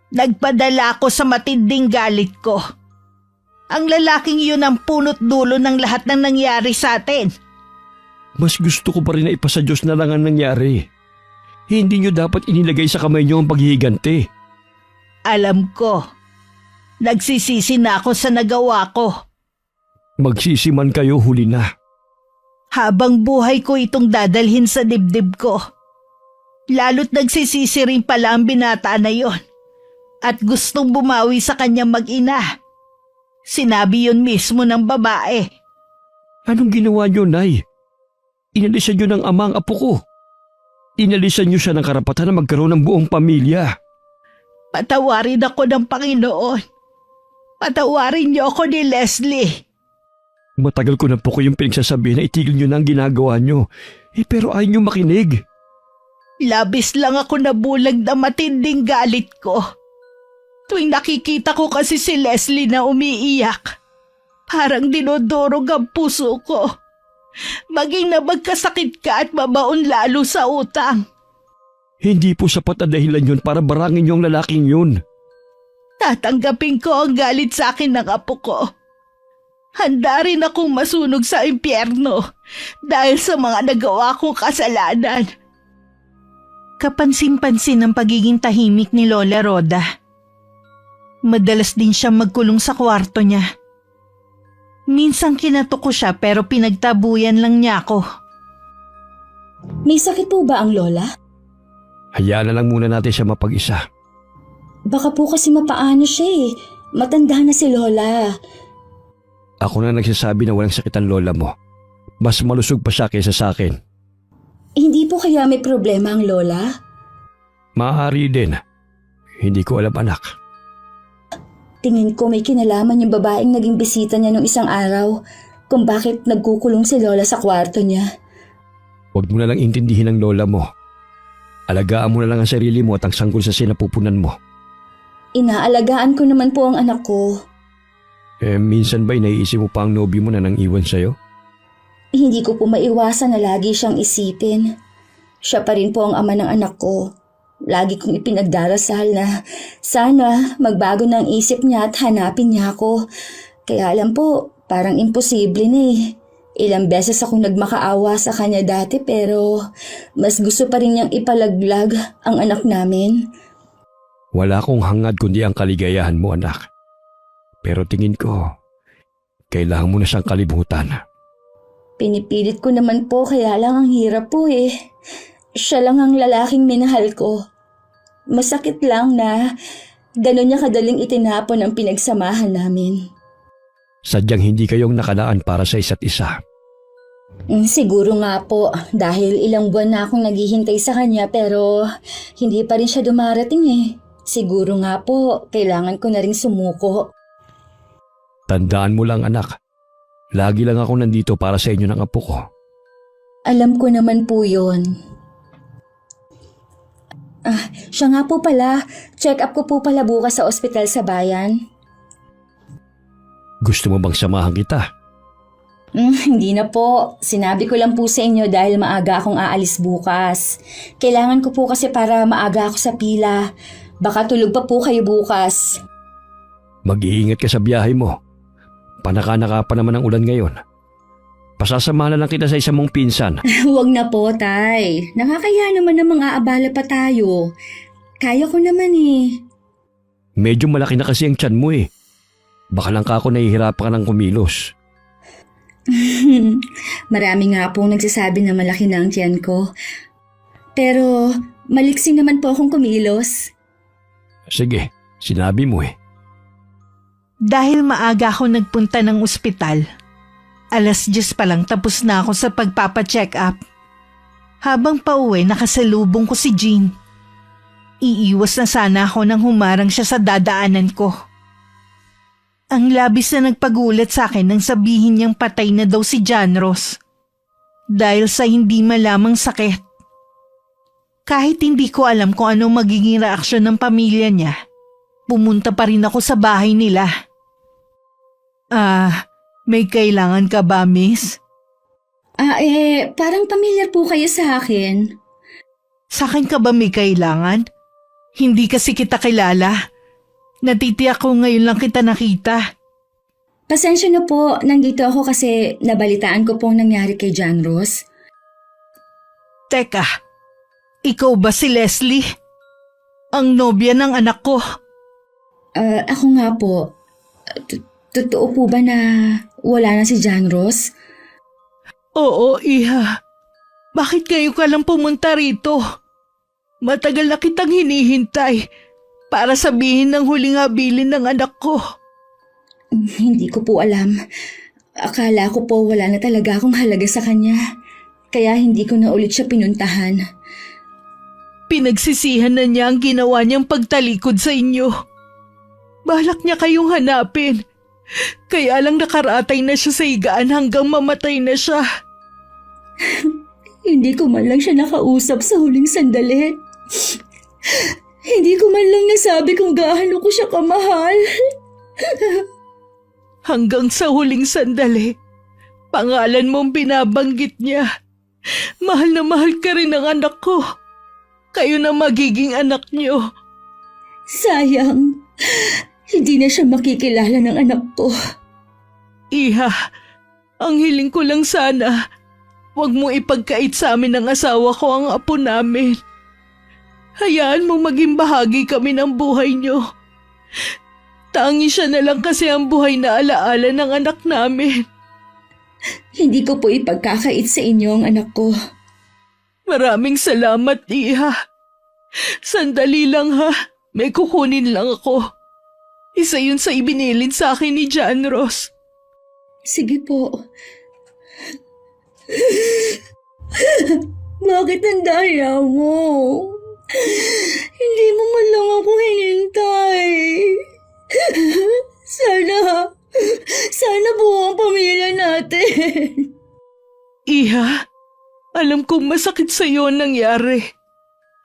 Nagpadala ako sa matinding galit ko. Ang lalaking yun ang punot dulo ng lahat ng nangyari sa atin. Mas gusto ko pa rin na ipasa Diyos na lang ang nangyari. Hindi niyo dapat inilagay sa kamay niyo ang paghihiganti. Alam ko. Nagsisisi na ako sa nagawa ko. Magsisiman kayo, huli na. Habang buhay ko itong dadalhin sa dibdib ko. Lalo't nagsisisi rin pala ang binata na yon. At gustong bumawi sa kanyang mag-ina. Sinabi yun mismo ng babae. Anong ginawa niyo, Nay? Inalisan niyo ng ama ang apo ko. Inalisan niyo siya ng karapatan na magkaroon ng buong pamilya. Patawarin ako ng Panginoon. Patawarin niyo ako ni Leslie. Matagal ko na po kayong pinagsasabi na itigil niyo na ang ginagawa niyo. Pero ayaw niyo makinig. Labis lang ako nabulag na matinding galit ko. Tuwing nakikita ko kasi si Leslie na umiiyak, parang dinodorog ang puso ko. Maging na magkasakit ka at mabaon lalo sa utang. Hindi po sapat na dahilan yun para barangin niyo ang lalaking yun. Tatanggapin ko ang galit sa akin ng apo ko. Handa rin akong masunog sa impyerno dahil sa mga nagawa kong kasalanan. Kapansin-pansin ang pagiging tahimik ni Lola Roda. Madalas din siya magkulong sa kwarto niya. Minsan kinatok ko siya pero pinagtabuyan lang niya ako. May sakit po ba ang lola? Hayaan na lang muna natin siya mapag-isa. Baka po kasi mapaano siya eh. Matanda na si lola. Ako na nagsasabi na walang sakit ang lola mo. Mas malusog pa siya kaysa sa akin. Hindi po kaya may problema ang lola? Maaari din. Hindi ko alam, anak. Tingin ko may kinalaman yung babaeng naging bisita niya nung isang araw kung bakit nagkukulong si lola sa kwarto niya. Huwag mo na lang intindihin ang lola mo. Alagaan mo na lang ang sarili mo at ang sanggol sa sinapupunan mo. Inaalagaan ko naman po ang anak ko. Minsan ba'y naiisip mo pa ang nobyo mo na nang iwan sa'yo? Hindi ko po maiwasan na lagi siyang isipin. Siya pa rin po ang ama ng anak ko. Lagi kong ipinagdarasal na sana magbago na ang isip niya at hanapin niya ako. Kaya alam po, parang imposible na eh. Ilang beses akong nagmakaawa sa kanya dati pero mas gusto pa rin niyang ipalaglag ang anak namin. Wala akong hangad kundi ang kaligayahan mo, anak. Pero tingin ko, kailangan mo na siyang kalibutan. Pinipilit ko naman po kaya lang ang hirap po eh. Siya lang ang lalaking minahal ko. Masakit lang na gano'n niya kadaling itinapon ang pinagsamahan namin. Sadyang hindi kayong nakalaan para sa isa't isa. Siguro nga po dahil ilang buwan na akong naghihintay sa kanya pero hindi pa rin siya dumarating eh. Siguro nga po kailangan ko na ring sumuko. Tandaan mo lang, anak. Lagi lang ako nandito para sa inyo ng apo ko. Alam ko naman po yun. Siya nga po pala. Check up ko po pala bukas sa ospital sa bayan. Gusto mo bang samahan kita? Hindi na po. Sinabi ko lang po sa inyo dahil maaga akong aalis bukas. Kailangan ko po kasi para maaga ako sa pila. Baka tulog pa po kayo bukas. Mag-iingat ka sa biyahe mo. Panaka-naka pa naman ang ulan ngayon. Pasasama na lang kita sa isang mong pinsan. Huwag na po, Tay. Nakakaya naman namang aabala pa tayo. Kaya ko naman eh. Medyo malaki na kasi ang tiyan mo eh. Baka lang ka ako nahihirapan ka ng kumilos. Marami nga pong nagsasabi na malaki na ang tiyan ko. Pero maliksi naman po akong kumilos. Sige, sinabi mo eh. Dahil maaga ako nagpunta ng ospital, 10:00 pa lang tapos na ako sa pagpapacheck up. Habang pauwi, nakasalubong ko si Jean. Iiwas na sana ako nang humarang siya sa dadaanan ko. Ang labis na nagpagulat sa akin nang sabihin niyang patay na daw si John Ross. Dahil sa hindi malamang sakit. Kahit hindi ko alam kung ano magiging reaksyon ng pamilya niya, pumunta pa rin ako sa bahay nila. May kailangan ka ba, miss? Parang pamilyar po kayo sa akin. Sa akin ka ba may kailangan? Hindi kasi kita kilala. Natitiyak ko ngayon lang kita nakita. Pasensya na po, nandito ako kasi nabalitaan ko pong nangyari kay John Ross. Teka, ikaw ba si Leslie? Ang nobya ng anak ko. Ako nga po. Totoo po ba na wala na si John Ross? Oo, Iha. Bakit kayo ka lang pumunta rito? Matagal na kitang hinihintay para sabihin ng huling habilin ng anak ko. Hindi ko po alam. Akala ko po wala na talaga akong halaga sa kanya. Kaya hindi ko na ulit siya pinuntahan. Pinagsisihan na niya ang ginawa niyang pagtalikod sa inyo. Balak niya kayong hanapin. Kaya lang nakaratay na siya sa higaan hanggang mamatay na siya. Hindi ko man lang siya nakausap sa huling sandali. Hindi ko man lang nasabi kung gaano ko siya kamahal. Hanggang sa huling sandali, pangalan mong binabanggit niya. Mahal na mahal ka rin ng anak ko. Kayo na magiging anak niyo. Sayang, hindi na siya makikilala ng anak ko. Iha, ang hiling ko lang sana, huwag mo ipagkait sa amin ng asawa ko ang apo namin. Hayaan mo maging bahagi kami ng buhay niyo. Tangi siya na lang kasi ang buhay na alaala ng anak namin. Hindi ko po ipagkakait sa inyo ang anak ko. Maraming salamat, Iha. Sandali lang ha, may kukunin lang ako. Isa yun sa ibinilin sa akin ni John Ross. Sige po. Bakit ang daya mo? Hindi mo man lang ako hinintay. Sana buo ang pamilya natin. Iha, alam kong masakit sa iyo ang nangyari.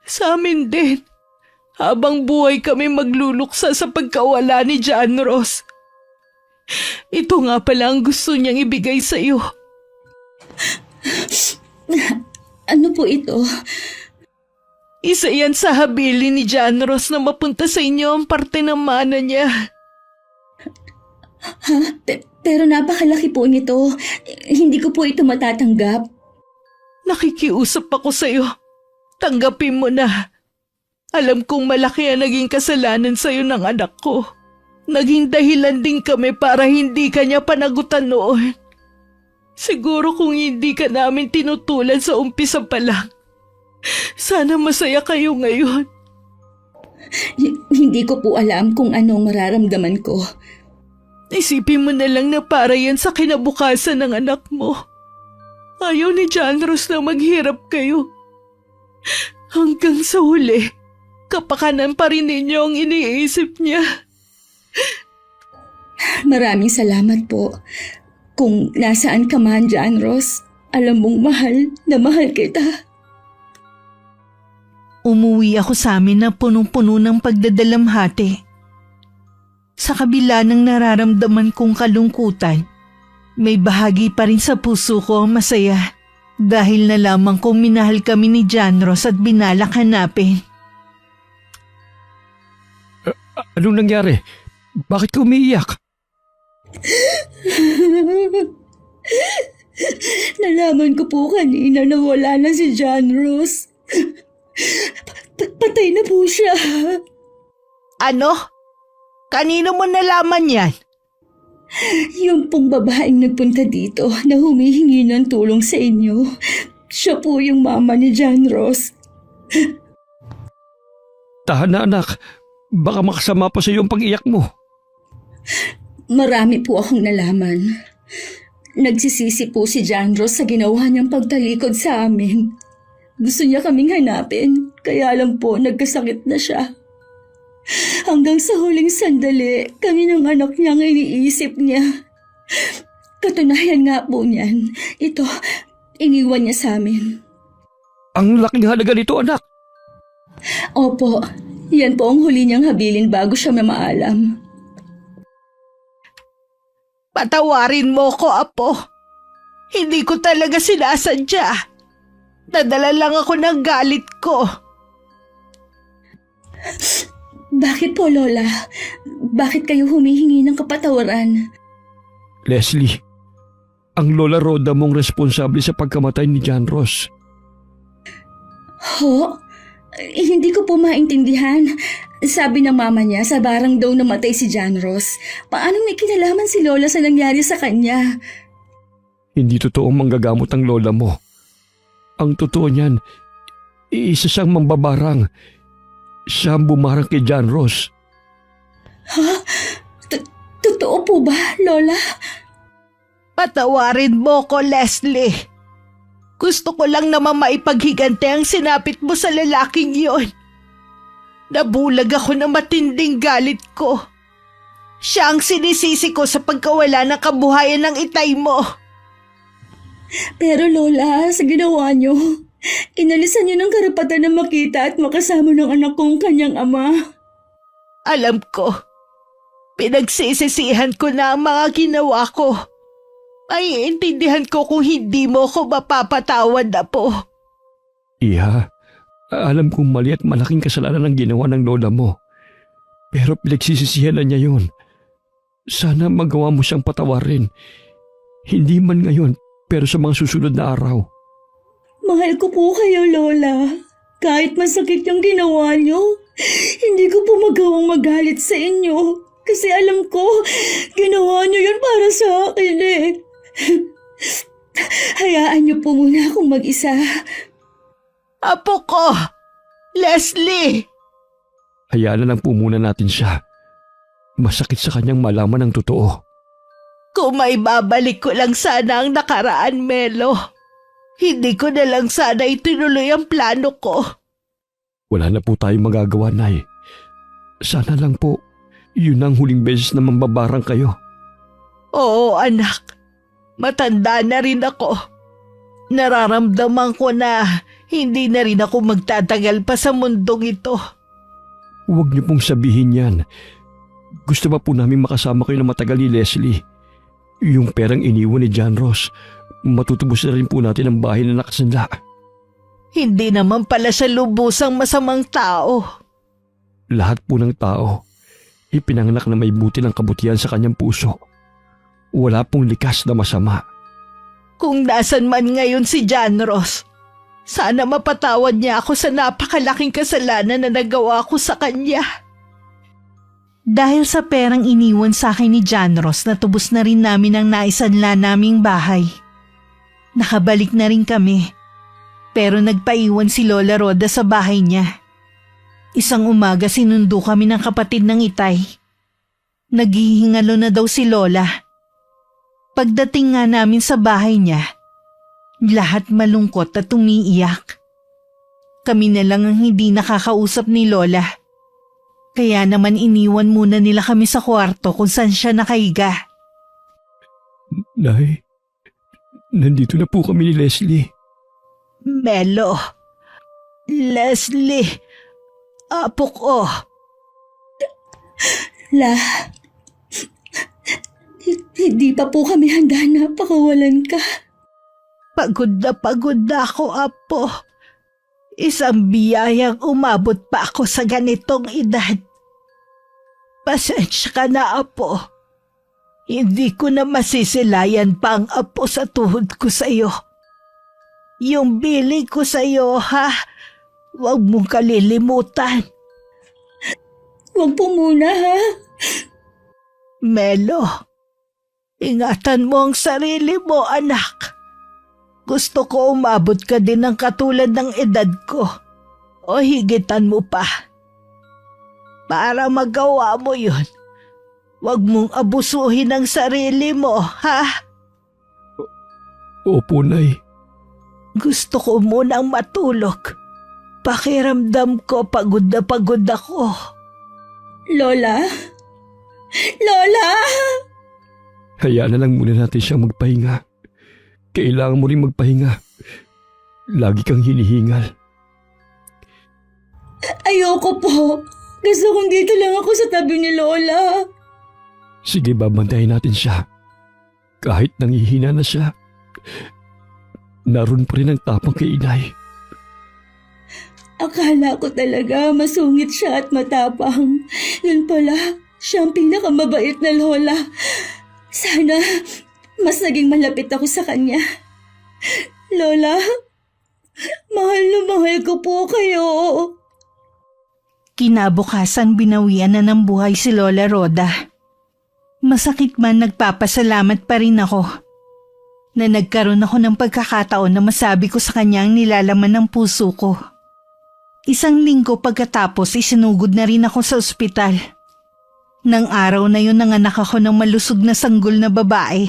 Sa amin din. Habang buhay kami magluluksa sa pagkawala ni John Ross. Ito nga pala ang gusto niyang ibigay sa iyo. Ano po ito? Isa yan sa habili ni John Ross na mapunta sa inyo ang parte ng mana niya. Ha? Pero napakalaki po nito. Hindi ko po ito matatanggap. Nakikiusap ako sa iyo. Tanggapin mo na. Alam kong malaki ang naging kasalanan sa iyo ng anak ko. Naging dahilan din kami para hindi ka niya panagutan noon. Siguro kung hindi ka namin tinutulan sa umpisa pa lang, sana masaya kayo ngayon. Hindi ko po alam kung anong mararamdaman ko. Isipin mo na lang na para yan sa kinabukasan ng anak mo. Ayaw ni John Ross na maghirap kayo. Hanggang sa huli, kapakanan pa rin ninyo ang iniisip niya. Maraming salamat po. Kung nasaan ka man, John Ross, alam mong mahal na mahal kita. Umuwi ako sa amin na punong-puno ng pagdadalamhati. Sa kabila ng nararamdaman kong kalungkutan, may bahagi pa rin sa puso ko ang masaya dahil nalaman kong minahal kami ni John Ross at binalak hanapin. Anong nangyari? Bakit ka umiiyak? Nalaman ko po kanina na wala na si John Ross. Patay na po siya. Ano? Kanino mo nalaman yan? Yung pong babaeng nagpunta dito na humihingi ng tulong sa inyo. Siya po yung mama ni John Ross. Tahan na anak, baka makasama pa sa iyo ang pag-iyak mo. Marami po akong nalaman. Nagsisisi po si John Ross sa ginawa niyang pagtalikod sa amin. Gusto niya kaming hanapin, kaya lang po nagkasakit na siya. Hanggang sa huling sandali, kami ng anak niya ang iniisip niya. Katunayan nga po niyan, ito, iniwan niya sa amin. Ang laking halaga nito anak. Opo, yan po ang huli niyang habilin bago siya mamaalam. Patawarin mo ko, Apo. Hindi ko talaga sinasadya. Nadala lang ako ng galit ko. Bakit po, Lola? bakit kayo humihingi ng kapatawaran? Leslie, ang Lola Rhoda mong responsable sa pagkamatay ni John Ross. Ho? Hindi ko po maintindihan. Sabi ng mama niya, sa barang daw namatay si John Ross. Paano may kinalaman si Lola sa nangyari sa kanya? Hindi totoong manggagamot ang lola mo. Ang totoo niyan, isa siyang mambabarang. Siya ang bumarang kay John Ross. Ha? Totoo po ba, Lola? Patawarin mo ko, Leslie. Gusto ko lang naman maipaghigante ang sinapit mo sa lalaking yon. Nabulag ako ng matinding galit ko. Siya ang sinisisi ko sa pagkawala ng kabuhayan ng itay mo. Pero Lola, sa ginawa niyo, inalisan niyo ng karapatan na makita at makasama ng anak kong kanyang ama. Alam ko, pinagsisisihan ko na ang mga ginawa ko. Ay, intindihan ko kung hindi mo ko mapapatawad na po. Iha, alam kong mali at malaking kasalanan ang ginawa ng lola mo. Pero pinagsisisihan na niya yun. Sana magawa mo siyang patawarin. Hindi man ngayon, pero sa mga susunod na araw. Mahal ko po kayo, Lola. Kahit masakit yung ginawa niyo, hindi ko po magawang magalit sa inyo. Kasi alam ko, ginawa niyo yun para sa akin eh. Hayaan niyo po muna akong mag-isa. Apo ko! Leslie! Hayaan na lang po muna natin siya. Masakit sa kanyang malaman ang totoo. Kung may babalik ko lang sana ang nakaraan, Melo. Hindi ko na lang sana itinuloy ang plano ko. Wala na po tayong magagawa, Nay. Sana lang po, yun ang huling beses na mambabarang kayo. Oo, anak. Matanda na rin ako. Nararamdaman ko na hindi na rin ako magtatagal pa sa mundong ito. Huwag niyo pong sabihin yan. Gusto ba po namin makasama kayo na matagal ni Leslie? Yung perang iniwan ni John Ross, matutubos na rin po natin ang bahay na nakasanla. Hindi naman pala siya lubusang masamang tao. Lahat po ng tao, ipinanganak na may buti ng kabutihan sa kanyang puso. Wala pong likas na masama. Kung nasan man ngayon si John Ross, sana mapatawad niya ako sa napakalaking kasalanan na nagawa ko sa kanya. Dahil sa perang iniwan sa akin ni John Ross, natubos na rin namin ang naisanla naming bahay. Nakabalik na rin kami. Pero nagpaiwan si Lola Rhoda sa bahay niya. Isang umaga sinundo kami ng kapatid ng itay. Naghihingalo na daw si Lola. Pagdating nga namin sa bahay niya, lahat malungkot at umiiyak. Kami na lang ang hindi nakakausap ni Lola. Kaya naman iniwan muna nila kami sa kwarto kung saan siya nakahiga. Nay, nandito na po kami ni Leslie. Melo, Leslie, apo ko. Hindi pa po kami handa na pakawalan ka. Pagod na ako, apo. Isang biyayang umabot pa ako sa ganitong edad. Pasensya ka na, apo. Hindi ko na masisilayan pa ang apo sa tuhod ko sa iyo. Yung biling ko sa iyo, ha? Huwag mong kalilimutan. Huwag po muna, ha? Melo, ingatan mo ang sarili mo, anak. Gusto ko umabot ka din ng katulad ng edad ko o higitan mo pa. Para magawa mo yun, huwag mong abusuhin ang sarili mo, ha? Opo, Nay. Gusto ko munang matulog. Pakiramdam ko pagod na pagod ako. Lola? Lola! Hayaan na lang muna natin siyang magpahinga. Kailangan mo rin magpahinga. Lagi kang hinihingal. Ayoko po. Gusto kong dito lang ako sa tabi ni Lola. Sige, babantayan natin siya. Kahit nangihina na siya, naroon pa rin ang tapang kay inay. Akala ko talaga masungit siya at matapang. Yun pala, Siya ang pinakamabait na lola. Sana mas naging malapit ako sa kanya. Lola, mahal na mahal ko po kayo. Kinabukasan binawian na ng buhay si Lola Rhoda. Masakit man, nagpapasalamat pa rin ako na nagkaroon ako ng pagkakataon na masabi ko sa kanya ang nilalaman ng puso ko. Isang linggo pagkatapos isinugod na rin ako sa ospital. Nang araw na yun nanganak ako ng malusog na sanggol na babae.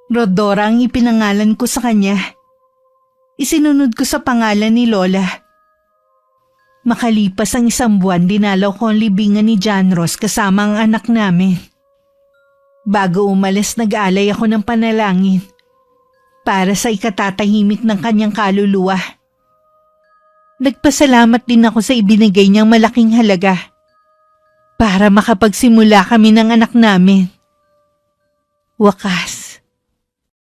Rodora ang ipinangalan ko sa kanya. Isinunod ko sa pangalan ni Lola. Makalipas ang 1 buwan, dinalaw ko ang libingan ni John Ross kasama ang anak namin. Bago umalis, nag-alay ako ng panalangin para sa ikatatahimik ng kanyang kaluluwa. Nagpasalamat din ako sa ibinigay niyang malaking halaga para makapagsimula kami ng anak namin. Wakas,